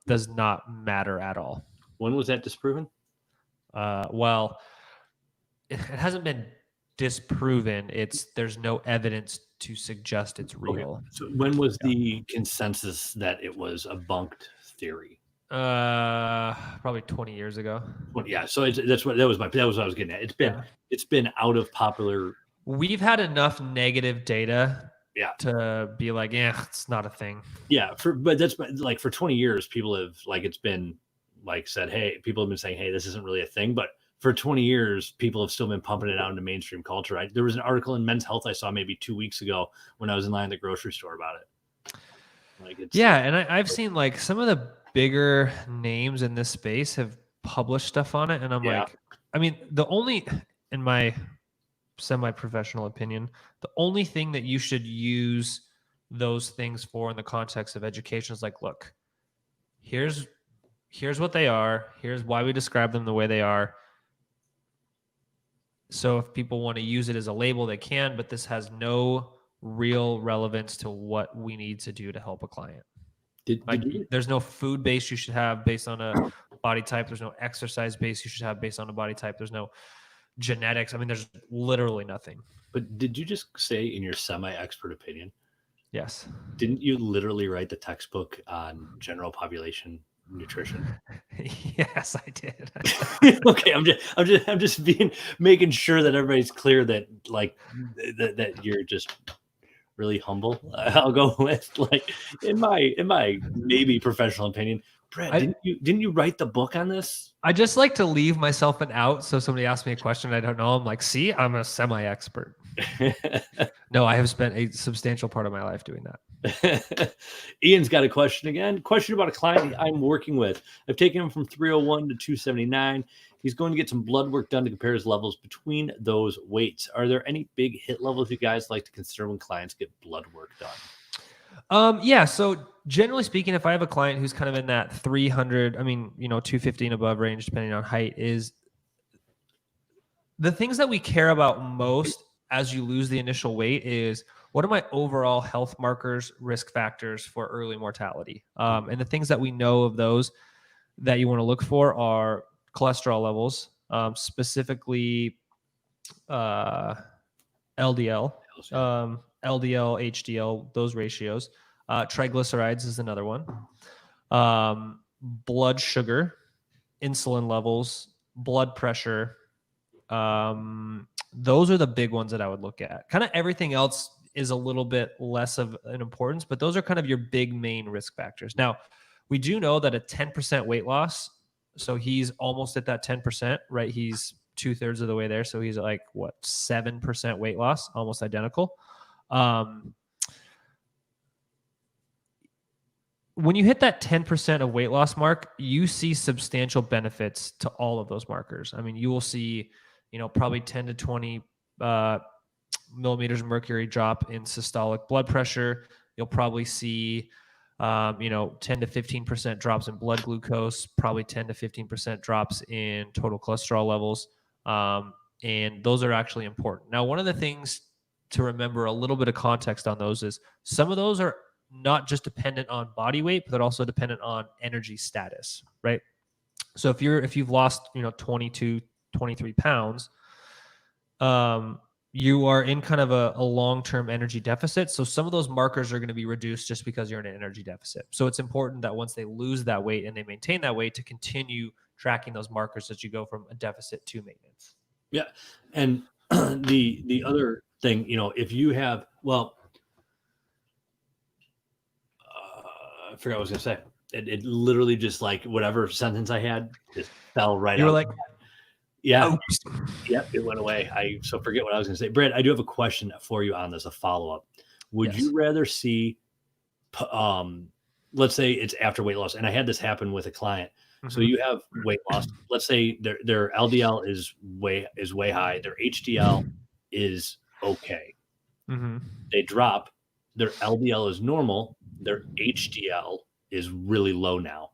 Speaker 2: does not matter at all.
Speaker 1: When was that disproven?
Speaker 2: Well, it hasn't been disproven. There's no evidence to suggest it's real.
Speaker 1: Okay. So when was the consensus that it was a bunked theory?
Speaker 2: Probably 20 years ago.
Speaker 1: Yeah, so that was what I was getting at. It's been out of popular.
Speaker 2: We've had enough negative data to be like, it's not a thing.
Speaker 1: Yeah, but that's like for 20 years, people have like, it's been like said, hey, people have been saying, hey, this isn't really a thing. But for 20 years, people have still been pumping it out into mainstream culture. There was an article in Men's Health I saw maybe 2 weeks ago when I was in line at the grocery store about it. Like
Speaker 2: and I've seen like some of the bigger names in this space have published stuff on it, and I'm like, I mean, the only, in my semi-professional opinion, the only thing that you should use those things for in the context of education is like, look, here's what they are, here's why we describe them the way they are. So if people want to use it as a label, they can, but this has no real relevance to what we need to do to help a client. There's no food base you should have based on a body type. There's no exercise base you should have based on a body type. There's no genetics. I mean, there's literally nothing.
Speaker 1: But did you just say in your semi-expert opinion?
Speaker 2: Yes.
Speaker 1: Didn't you literally write the textbook on general population nutrition?
Speaker 2: Yes, I did.
Speaker 1: Okay, I'm just making sure that everybody's clear that like that you're just really humble. I'll go with like in my maybe professional opinion. Brad, didn't you write the book on this?
Speaker 2: I just like to leave myself an out. So somebody asks me a question I don't know, I'm like, see, I'm a semi-expert. No, I have spent a substantial part of my life doing that.
Speaker 1: Ian's got a question again. Question about a client I'm working with. I've taken him from 301 to 279. He's going to get some blood work done to compare his levels between those weights. Are there any big hit levels you guys like to consider when clients get blood work done?
Speaker 2: Yeah. So generally speaking, if I have a client who's kind of in that 300, 250 and above range, depending on height, is the things that we care about most as you lose the initial weight is what are my overall health markers, risk factors for early mortality? And the things that we know of those that you want to look for are cholesterol levels, specifically LDL, LDL, HDL, those ratios. Triglycerides is another one. Blood sugar, insulin levels, blood pressure. Those are the big ones that I would look at. Kind of everything else is a little bit less of an importance, but those are kind of your big main risk factors. Now, we do know that a 10% weight loss, so he's almost at that 10%, right? He's 2/3 of the way there. So he's like, 7% weight loss, almost identical. When you hit that 10% of weight loss mark, you see substantial benefits to all of those markers. I mean, you will see, probably 10 to 20 millimeters of mercury drop in systolic blood pressure. You'll probably see, 10 to 15% drops in blood glucose, probably 10 to 15% drops in total cholesterol levels. And those are actually important. Now, one of the things to remember, a little bit of context on those, is some of those are not just dependent on body weight, but they're also dependent on energy status, right? So if you've lost, 22, 23 pounds, you are in kind of a long-term energy deficit. So some of those markers are going to be reduced just because you're in an energy deficit. So it's important that once they lose that weight and they maintain that weight, to continue tracking those markers as you go from a deficit to maintenance.
Speaker 1: Yeah. And the other thing, if you have, I forgot what I was going to say. It literally just like whatever sentence I had just fell right out.
Speaker 2: You were like,
Speaker 1: yeah. Yep, it went away. I forget what I was going to say. Brad, I do have a question for you on this, a follow-up. Would you rather see, let's say it's after weight loss, and I had this happen with a client. Mm-hmm. So you have weight loss. Let's say their LDL is way high. Their HDL is okay.
Speaker 2: Mm-hmm.
Speaker 1: They drop. Their LDL is normal. Their HDL is really low now.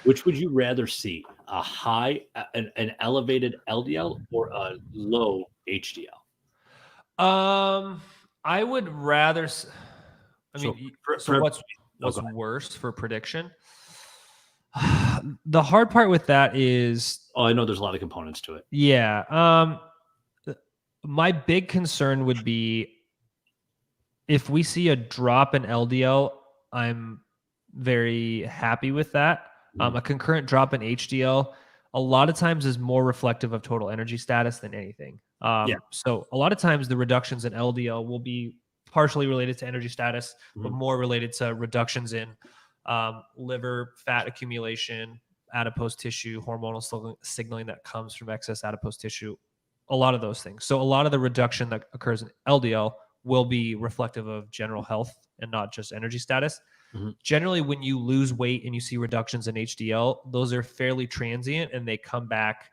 Speaker 1: Which would you rather see? A high, an elevated LDL or a low HDL?
Speaker 2: I would rather. I mean, what's worse for prediction? The hard part with that is.
Speaker 1: Oh, I know there's a lot of components to it.
Speaker 2: Yeah. My big concern would be if we see a drop in LDL, I'm very happy with that. A concurrent drop in HDL a lot of times is more reflective of total energy status than anything. So a lot of times the reductions in LDL will be partially related to energy status, but more related to reductions in liver fat accumulation, adipose tissue, hormonal signaling that comes from excess adipose tissue, a lot of those things. So a lot of the reduction that occurs in LDL will be reflective of general health and not just energy status. Generally, when you lose weight and you see reductions in HDL, those are fairly transient and they come back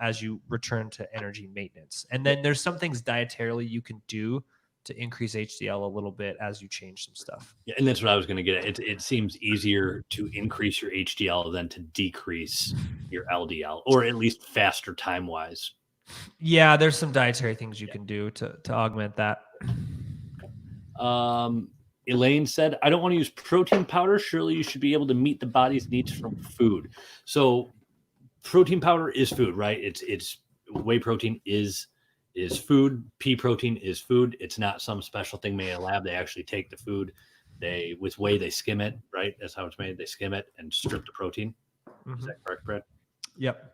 Speaker 2: as you return to energy maintenance. And then there's some things dietarily you can do to increase HDL a little bit as you change some stuff.
Speaker 1: Yeah, and that's what I was going to get at. It seems easier to increase your HDL than to decrease your LDL, or at least faster time-wise.
Speaker 2: Yeah, there's some dietary things you can do to augment that.
Speaker 1: Elaine said, I don't want to use protein powder. Surely you should be able to meet the body's needs from food. So protein powder is food, right? It's whey protein is food. Pea protein is food. It's not some special thing made in a lab. They actually take the food. With whey, they skim it, right? That's how it's made. They skim it and strip the protein. Is that correct, Brad?
Speaker 2: Yep.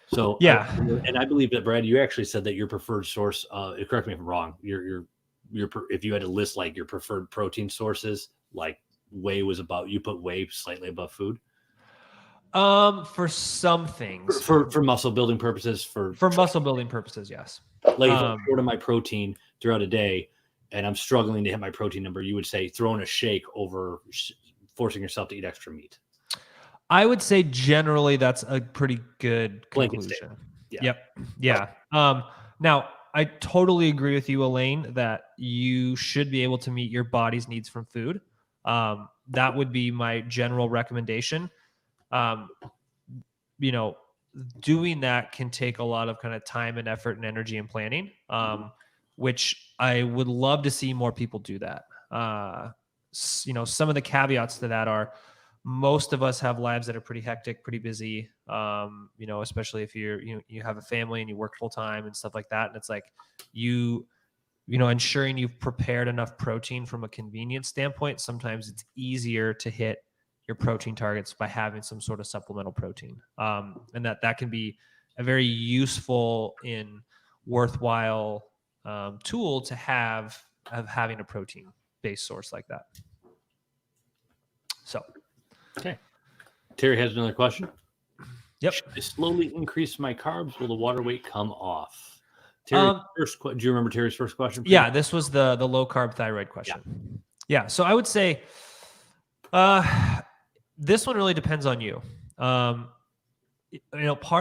Speaker 1: So
Speaker 2: yeah,
Speaker 1: and I believe that, Brad, you actually said that your preferred source. Correct me if I'm wrong. If you had to list like your preferred protein sources, like whey was about, you put whey slightly above food.
Speaker 2: For some things,
Speaker 1: for muscle building purposes, for
Speaker 2: muscle building purposes, yes.
Speaker 1: Like if I'm short of my protein throughout a day and I'm struggling to hit my protein number, you would say throwing a shake over forcing yourself to eat extra meat.
Speaker 2: I would say generally that's a pretty good conclusion.
Speaker 1: Yeah.
Speaker 2: Yep. Yeah. Now I totally agree with you, Elaine, that you should be able to meet your body's needs from food. That would be my general recommendation. Doing that can take a lot of kind of time and effort and energy and planning, which I would love to see more people do that. Some of the caveats to that are most of us have lives that are pretty hectic, pretty busy, especially if you have a family and you work full time and stuff like that. And it's like, ensuring you've prepared enough protein from a convenience standpoint. Sometimes it's easier to hit your protein targets by having some sort of supplemental protein. And that can be a very useful and worthwhile tool to have of having a protein based source like that. So,
Speaker 1: okay. Terry has another question.
Speaker 2: Yep.
Speaker 1: Should I slowly increase my carbs? Will the water weight come off? Terry, do you remember Terry's first question?
Speaker 2: Yeah, this was the low carb thyroid question. Yeah. So I would say, this one really depends on you. Part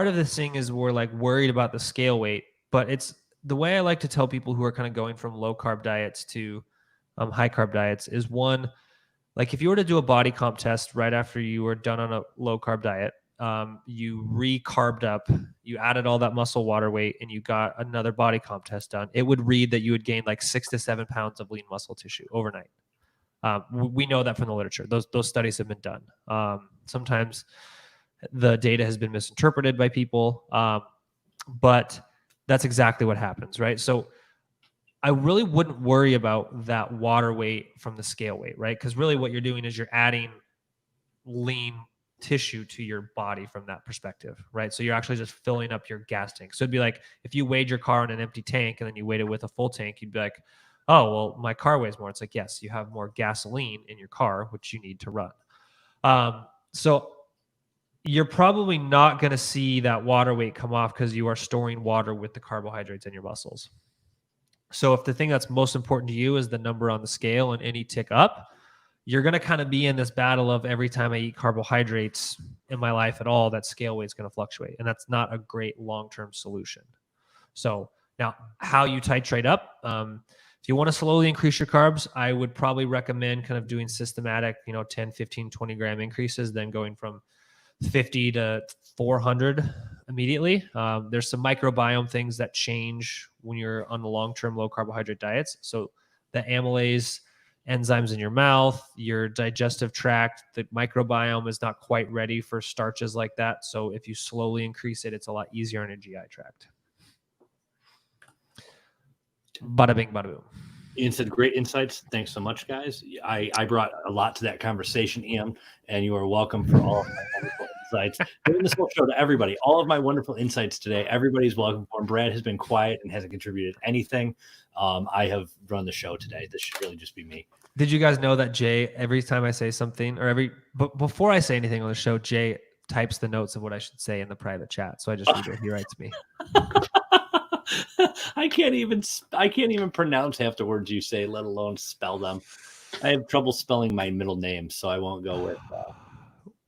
Speaker 2: of this thing is we're like worried about the scale weight, but it's the way I like to tell people who are kind of going from low carb diets to high carb diets is one, like if you were to do a body comp test right after you were done on a low carb diet, you re-carbed up, you added all that muscle water weight and you got another body comp test done, it would read that you would gain like 6 to 7 pounds of lean muscle tissue overnight. We know that from the literature. Those studies have been done. Sometimes the data has been misinterpreted by people, but that's exactly what happens, right? So I really wouldn't worry about that water weight from the scale weight, right? Because really what you're doing is you're adding lean tissue to your body from that perspective, right? So you're actually just filling up your gas tank. So it'd be like if you weighed your car on an empty tank and then you weighed it with a full tank, you'd be like, oh, well, my car weighs more. It's like, yes, you have more gasoline in your car, which you need to run. So you're probably not going to see that water weight come off because you are storing water with the carbohydrates in your muscles. So if the thing that's most important to you is the number on the scale and any tick up, you're going to kind of be in this battle of every time I eat carbohydrates in my life at all, that scale weight is going to fluctuate. And that's not a great long-term solution. So now how you titrate up, if you want to slowly increase your carbs, I would probably recommend kind of doing systematic, 10, 15, 20 gram increases, then going from 50 to 400 immediately. There's some microbiome things that change when you're on the long-term low carbohydrate diets. So the amylase enzymes in your mouth, your digestive tract, the microbiome is not quite ready for starches like that. So if you slowly increase it, it's a lot easier on your GI tract. Bada bing, bada boom.
Speaker 1: Ian said, great insights. Thanks so much, guys. I brought a lot to that conversation, Ian, and you are welcome for all of my wonderful insights. Giving this whole show to everybody, all of my wonderful insights today, everybody's welcome for them. Brad has been quiet and hasn't contributed anything. I have run the show today. This should really just be me.
Speaker 2: Did you guys know that Jay, every time I say something, or before I say anything on the show, Jay types the notes of what I should say in the private chat. So I just read what he writes me.
Speaker 1: I can't even pronounce half the words you say, let alone spell them. I have trouble spelling my middle name, so I won't go with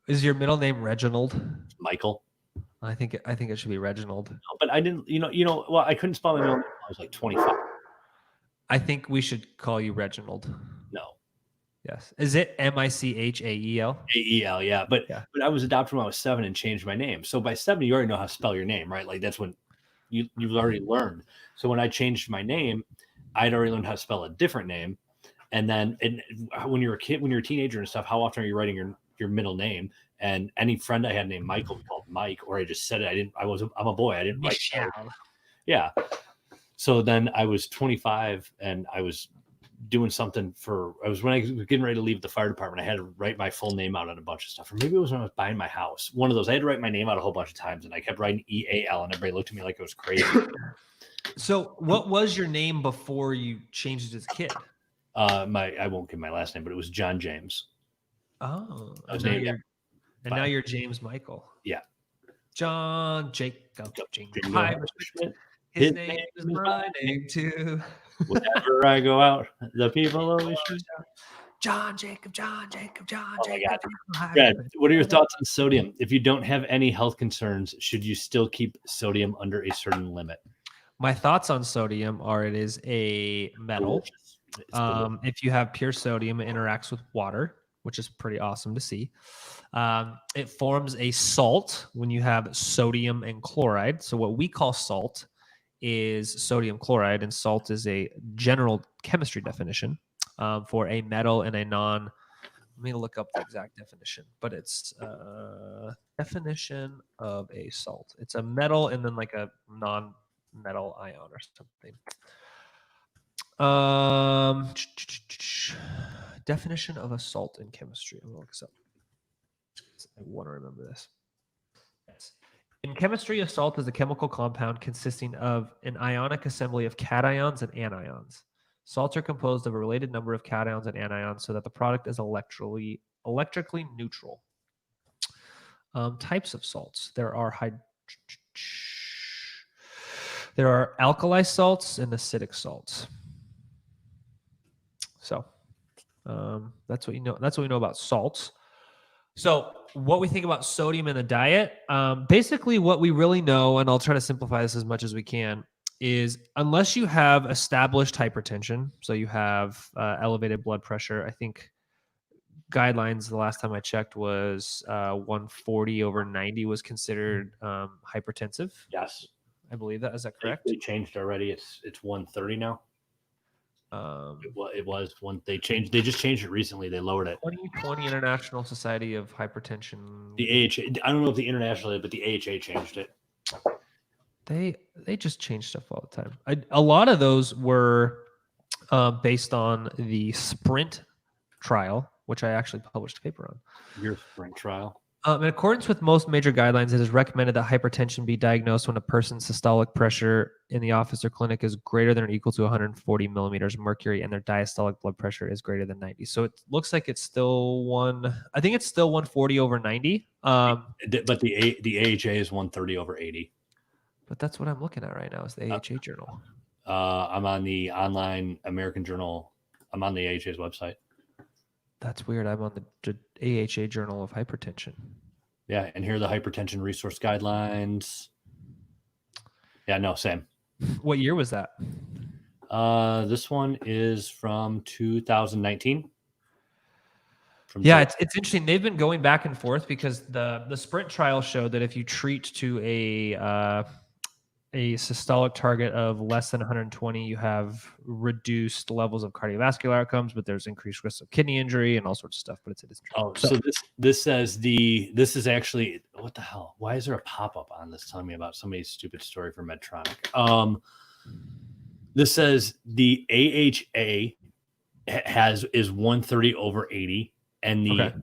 Speaker 2: Is your middle name Reginald?
Speaker 1: Michael.
Speaker 2: I think it should be Reginald.
Speaker 1: But I didn't, well, I couldn't spell my middle name until I was like 25.
Speaker 2: I think we should call you Reginald.
Speaker 1: No.
Speaker 2: Yes. Is it Michael?
Speaker 1: AEL, yeah. But
Speaker 2: Yeah.
Speaker 1: but I was adopted when I was 7 and changed my name. So by 7, you already know how to spell your name, right? Like that's when you've already learned. So when I changed my name, I'd already learned how to spell a different name. And then when you're a kid, when you're a teenager and stuff, how often are you writing your middle name? And any friend I had named Michael we called Mike, or I just said it. I'm a boy. I didn't write. Yeah. So then I was 25 and I was doing something when I was getting ready to leave the fire department. I had to write my full name out on a bunch of stuff. Or maybe it was when I was buying my house. One of those. I had to write my name out a whole bunch of times, and I kept writing EAL, and everybody looked at me like it was crazy.
Speaker 2: So what was your name before you changed it as a kid?
Speaker 1: I won't give my last name, but it was John James.
Speaker 2: Oh,
Speaker 1: now
Speaker 2: you're James Michael.
Speaker 1: Yeah.
Speaker 2: John Jacob James.
Speaker 1: His
Speaker 2: name is my name too.
Speaker 1: Whenever I go out, the people always shoot.
Speaker 2: John Jacob. Oh
Speaker 1: my God. Brad, what are your thoughts on sodium? If you don't have any health concerns, should you still keep sodium under a certain limit?
Speaker 2: My thoughts on sodium are it is a metal. If you have pure sodium, it interacts with water, which is pretty awesome to see. It forms a salt when you have sodium and chloride. So what we call salt is sodium chloride, and salt is a general chemistry definition for a metal and a non. Let me look up the exact definition, but it's definition of a salt. It's a metal and then like a non-metal ion or something. Definition of a salt in chemistry. I'm gonna look this up. I want to remember this. Yes. In chemistry, a salt is a chemical compound consisting of an ionic assembly of cations and anions. Salts are composed of a related number of cations and anions so that the product is electrically neutral. Types of salts. There are alkali salts and acidic salts. So that's what you know. That's what we know about salts. So what we think about sodium in the diet, basically what we really know, and I'll try to simplify this as much as we can, is unless you have established hypertension, so you have elevated blood pressure, I think guidelines the last time I checked was 140/90 was considered hypertensive.
Speaker 1: Yes.
Speaker 2: I believe that. Is that correct?
Speaker 1: They changed already. It's 130 now. It was one. They just changed it recently. They lowered it.
Speaker 2: 2020 International Society of Hypertension.
Speaker 1: The AHA. I don't know if the international, but the AHA changed it.
Speaker 2: They just change stuff all the time. A lot of those were based on the SPRINT trial, which I actually published a paper on.
Speaker 1: Your SPRINT trial.
Speaker 2: In accordance with most major guidelines, it is recommended that hypertension be diagnosed when a person's systolic pressure in the office or clinic is greater than or equal to 140 millimeters of mercury, and their diastolic blood pressure is greater than 90. So it looks like it's still 140/90.
Speaker 1: But the AHA is 130/80.
Speaker 2: But that's what I'm looking at right now is the AHA journal.
Speaker 1: I'm on the online American Journal. I'm on the AHA's website.
Speaker 2: That's weird. I'm on the AHA Journal of Hypertension.
Speaker 1: Yeah, and here are the hypertension resource guidelines. Yeah, no, same.
Speaker 2: What year was that?
Speaker 1: This one is from 2019.
Speaker 2: It's interesting. They've been going back and forth because the SPRINT trial showed that if you treat to a systolic target of less than 120, you have reduced levels of cardiovascular outcomes, but there's increased risk of kidney injury and all sorts of stuff. But it's
Speaker 1: so this says this is actually, what the hell? Why is there a pop-up on this telling me about somebody's stupid story for Medtronic? This says the AHA is 130/80, and the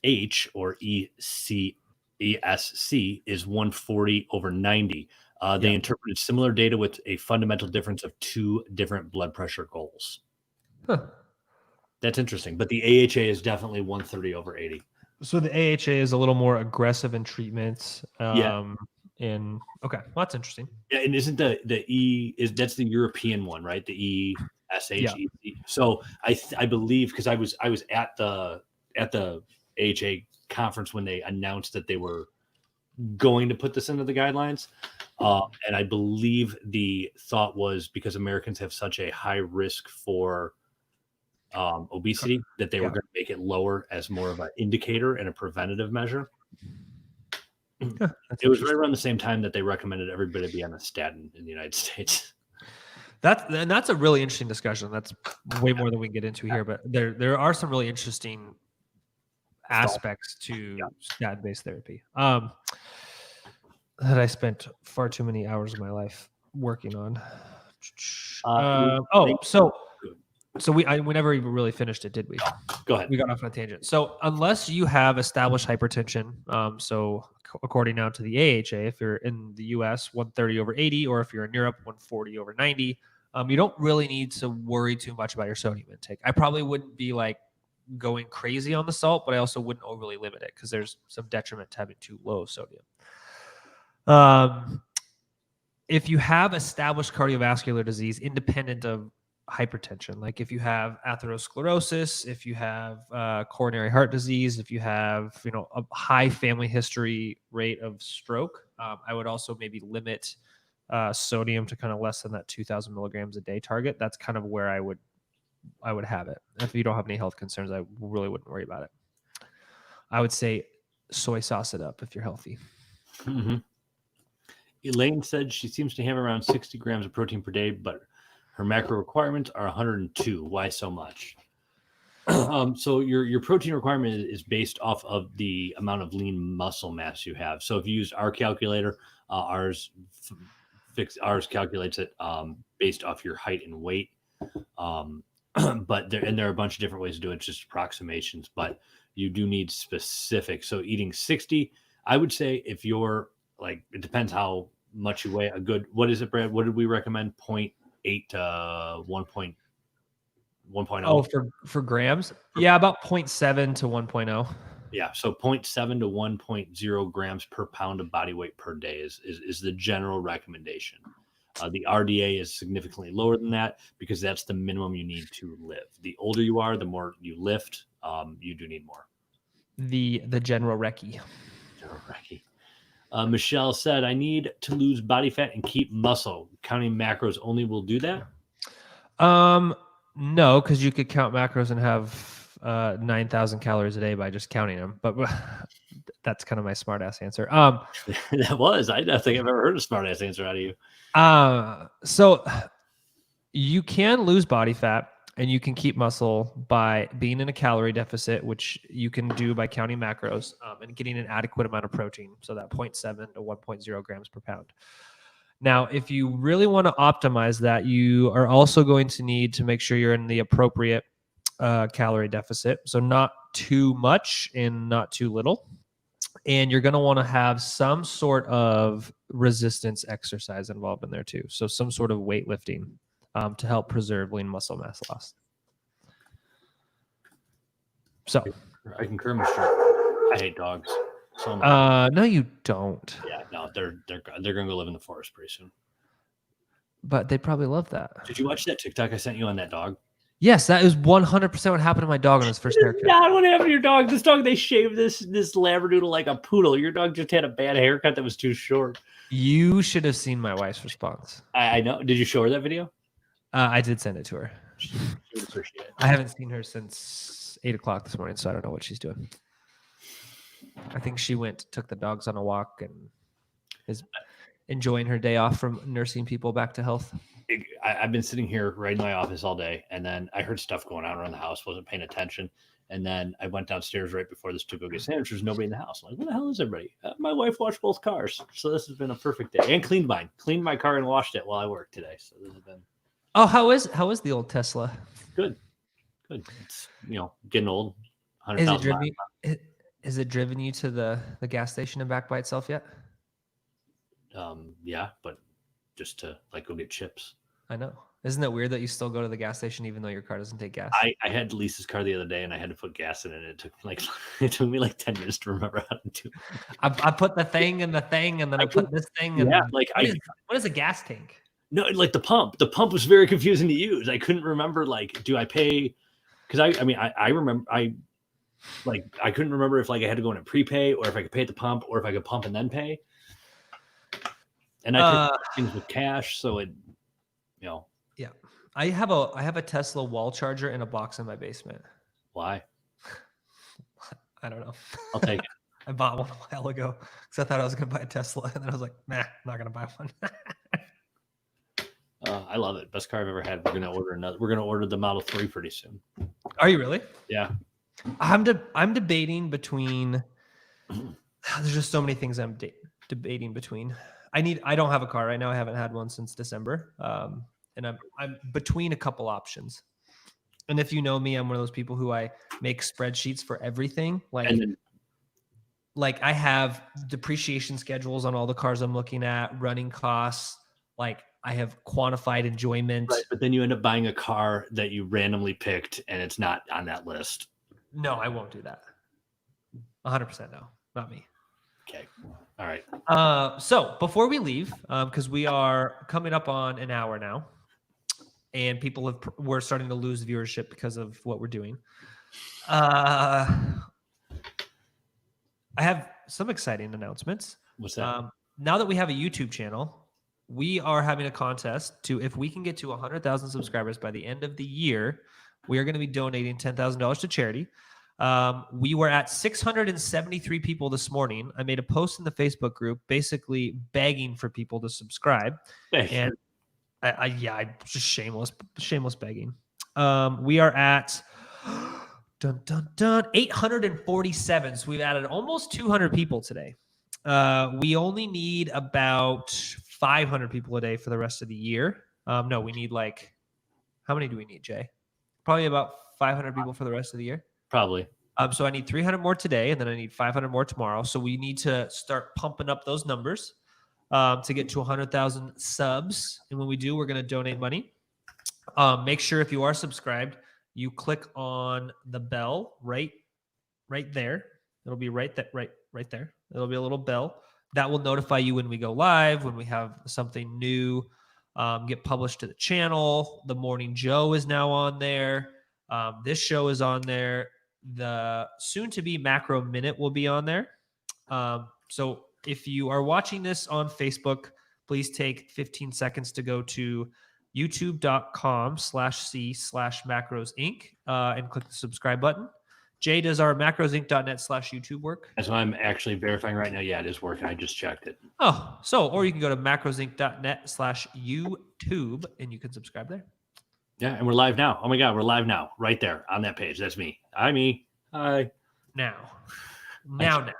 Speaker 1: ESH or ESC is 140/90. They interpreted similar data with a fundamental difference of 2 different blood pressure goals.
Speaker 2: Huh.
Speaker 1: That's interesting. But the AHA is definitely 130/80.
Speaker 2: So the AHA is a little more aggressive in treatments.
Speaker 1: Yeah.
Speaker 2: Okay, well, that's interesting.
Speaker 1: Yeah, and isn't the E is that's the European one, right? The
Speaker 2: Yeah.
Speaker 1: ESHEC. So I believe because I was at the AHA conference when they announced that they were going to put this into the guidelines, and I believe the thought was because Americans have such a high risk for obesity that they were going to make it lower as more of an indicator and a preventative measure.
Speaker 2: Yeah,
Speaker 1: it was right around the same time that they recommended everybody be on a statin in the United States.
Speaker 2: That's a really interesting discussion. That's way more than we can get into here, but there are some really interesting aspects to statin-based therapy that I spent far too many hours of my life working on. So we never even really finished it, did we?
Speaker 1: Go ahead.
Speaker 2: We got off on a tangent. So unless you have established hypertension, so according now to the AHA, if you're in the US, 130/80, or if you're in Europe, 140/90, you don't really need to worry too much about your sodium intake. I probably wouldn't be like going crazy on the salt, but I also wouldn't overly limit it because there's some detriment to having too low sodium. If you have established cardiovascular disease independent of hypertension, like if you have atherosclerosis, if you have coronary heart disease, if you have a high family history rate of stroke, I would also maybe limit sodium to kind of less than that 2,000 milligrams a day target. That's kind of where I would have it. If you don't have any health concerns, I really wouldn't worry about it. I would say soy sauce it up if you're healthy.
Speaker 1: Mm-hmm. Elaine said she seems to have around 60 grams of protein per day, but her macro requirements are 102. Why so much? So your protein requirement is based off of the amount of lean muscle mass you have. So if you use our calculator, ours calculates it based off your height and weight. But there are a bunch of different ways to do it. It's just approximations, but you do need specific. So eating 60, I would say if you're like, it depends how much you weigh. A good, what is it, Brad? What did we recommend? 0.8 to 1.0.
Speaker 2: Oh, for grams? Yeah, about 0.7 to 1.0.
Speaker 1: Yeah, so 0.7 to 1.0 grams per pound of body weight per day is the general recommendation. The RDA is significantly lower than that because that's the minimum you need to live. The older you are, the more you lift, you do need more.
Speaker 2: The general recce.
Speaker 1: General recce. Michelle said, I need to lose body fat and keep muscle. Counting macros only will do that?
Speaker 2: No, because you could count macros and have 9,000 calories a day by just counting them. But that's kind of my smart ass answer.
Speaker 1: That was. I don't think I've ever heard a smart ass answer out of you.
Speaker 2: So you can lose body fat and you can keep muscle by being in a calorie deficit, which you can do by counting macros and getting an adequate amount of protein. So that 0.7 to 1.0 grams per pound. Now, if you really want to optimize that, you are also going to need to make sure you're in the appropriate calorie deficit. So not too much and not too little. And you're going to want to have some sort of resistance exercise involved in there too. So some sort of weightlifting to help preserve lean muscle mass loss. So
Speaker 1: I concur, Mr. I hate dogs so much.
Speaker 2: No, you don't.
Speaker 1: Yeah, no, they're gonna go live in the forest pretty soon.
Speaker 2: But they probably love that.
Speaker 1: Did you watch that TikTok I sent you on that dog?
Speaker 2: Yes, that is 100% what happened to my dog on his first haircut.
Speaker 1: Not what happened to your dog. This dog, they shaved this Labradoodle like a poodle. Your dog just had a bad haircut that was too short.
Speaker 2: You should have seen my wife's response.
Speaker 1: I know. Did you show her that video?
Speaker 2: I did send it to her.
Speaker 1: She would appreciate it.
Speaker 2: I haven't seen her since 8 o'clock this morning, so I don't know what she's doing. I think she took the dogs on a walk and is enjoying her day off from nursing people back to health.
Speaker 1: I've been sitting here right in my office all day, and then I heard stuff going on around the house, wasn't paying attention. And then I went downstairs right before this to go get sandwiches. There's nobody in the house. I'm like, where the hell is everybody? My wife washed both cars. So this has been a perfect day. And cleaned mine. Cleaned my car and washed it while I worked today. So this has been...
Speaker 2: Oh, how is the old Tesla?
Speaker 1: Good. It's, getting old.
Speaker 2: Has it driven you to the gas station and back by itself yet?
Speaker 1: Yeah, but just to go get chips.
Speaker 2: I know. Isn't it weird that you still go to the gas station even though your car doesn't take gas?
Speaker 1: I had Lisa's car the other day, and I had to put gas in it. And it took me like 10 minutes to remember how to do it.
Speaker 2: I put the thing and the thing, and then I put this thing. And
Speaker 1: Yeah,
Speaker 2: what is a gas tank?
Speaker 1: No, like the pump. The pump was very confusing to use. I couldn't remember, like, do I pay? Because I remember I couldn't remember if like I had to go in and prepay, or if I could pay at the pump, or if I could pump and then pay. And I paid things with cash, so it, Yeah.
Speaker 2: I have a Tesla wall charger in a box in my basement.
Speaker 1: Why?
Speaker 2: I don't know.
Speaker 1: I'll take it.
Speaker 2: I bought one a while ago because I thought I was going to buy a Tesla, and then I was like, nah, I'm not going to buy one.
Speaker 1: I love it. Best car I've ever had. We're gonna order another. We're gonna order the Model 3 pretty soon.
Speaker 2: Are you really?
Speaker 1: Yeah.
Speaker 2: I'm debating between. There's just so many things I'm debating between. I don't have a car right now. I haven't had one since December. And I'm between a couple options. And if you know me, I'm one of those people who I make spreadsheets for everything. Like I have depreciation schedules on all the cars I'm looking at, running costs. Like I have quantified enjoyment.
Speaker 1: Right, but then you end up buying a car that you randomly picked, and it's not on that list.
Speaker 2: No, I won't do that. 100% no, not me.
Speaker 1: Okay. All right.
Speaker 2: So before we leave, because we are coming up on an hour now, and we're starting to lose viewership because of what we're doing. I have some exciting announcements.
Speaker 1: What's that?
Speaker 2: Now that we have a YouTube channel, we are having a contest if we can get to 100,000 subscribers by the end of the year, we are going to be donating $10,000 to charity. We were at 673 people this morning. I made a post in the Facebook group basically begging for people to subscribe. And I just shameless begging. We are at 847. So we've added almost 200 people today. We only need about 500 people a day for the rest of the year. No, we need how many do we need, Jay? Probably about 500 people for the rest of the year.
Speaker 1: Probably.
Speaker 2: So I need 300 more today, and then I need 500 more tomorrow. So we need to start pumping up those numbers to get to 100,000 subs. And when we do, we're going to donate money. Make sure if you are subscribed, you click on the bell right there. It'll be right there. It'll be a little bell that will notify you when we go live, when we have something new get published to the channel. The Morning Joe is now on there. This show is on there. The soon-to-be Macro Minute will be on there. So if you are watching this on Facebook, please take 15 seconds to go to youtube.com/c/macrosinc and click the subscribe button. Jay, does our macrosinc.net/YouTube work?
Speaker 1: That's what I'm actually verifying right now. Yeah, it is working. I just checked it.
Speaker 2: Oh, or you can go to macrosinc.net/YouTube and you can subscribe there.
Speaker 1: Yeah, and we're live now. Oh my God, we're live now. Right there on that page. That's me. Me. Hi.
Speaker 2: Now. Not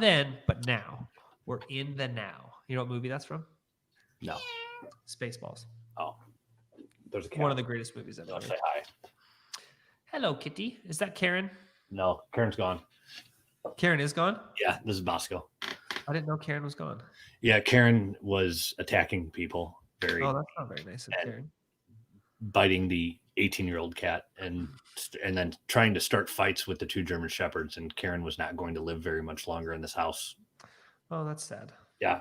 Speaker 2: then, but now. We're in the now. You know what movie that's from?
Speaker 1: No.
Speaker 2: Spaceballs.
Speaker 1: Oh. There's a cat.
Speaker 2: One of the greatest movies ever.
Speaker 1: I'll say hi.
Speaker 2: Hello, Kitty. Is that Karen?
Speaker 1: No, Karen's gone.
Speaker 2: Karen is gone?
Speaker 1: Yeah, this is Bosco.
Speaker 2: I didn't know Karen was gone.
Speaker 1: Yeah, Karen was attacking people.
Speaker 2: That's not very nice of Karen.
Speaker 1: Biting the 18-year-old cat and then trying to start fights with the two German Shepherds, and Karen was not going to live very much longer in this house.
Speaker 2: Oh, that's sad.
Speaker 1: Yeah,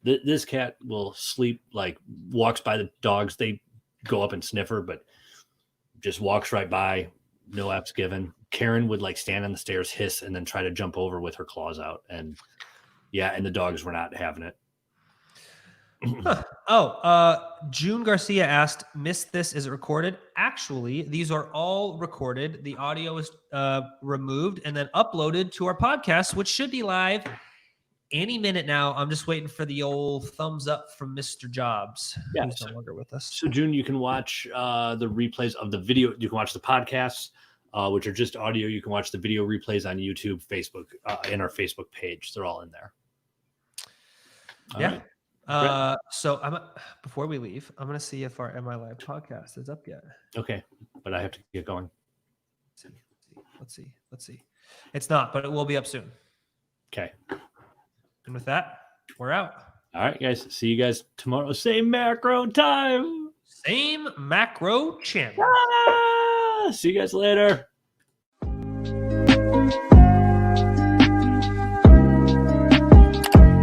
Speaker 1: this cat will sleep, walks by the dogs. They go up and sniff her, but just walks right by, no apps given. Karen would stand on the stairs, hiss, and then try to jump over with her claws out. And the dogs were not having it.
Speaker 2: June Garcia asked, missed this, is it recorded? Actually, these are all recorded. The audio is removed and then uploaded to our podcast, which should be live any minute now. I'm just waiting for the old thumbs up from Mr. Jobs, who's no longer with us.
Speaker 1: So June, you can watch the replays of the video. You can watch the podcasts, which are just audio. You can watch the video replays on YouTube, Facebook, and our Facebook page. They're all in there.
Speaker 2: Yeah. So before we leave, I'm going to see if our MILIVE podcast is up yet.
Speaker 1: Okay. But I have to get going.
Speaker 2: Let's see. It's not, but it will be up soon.
Speaker 1: Okay.
Speaker 2: And with that, we're out.
Speaker 1: All right, guys. See you guys tomorrow. Same macro time.
Speaker 2: Same macro channel.
Speaker 1: See you guys later.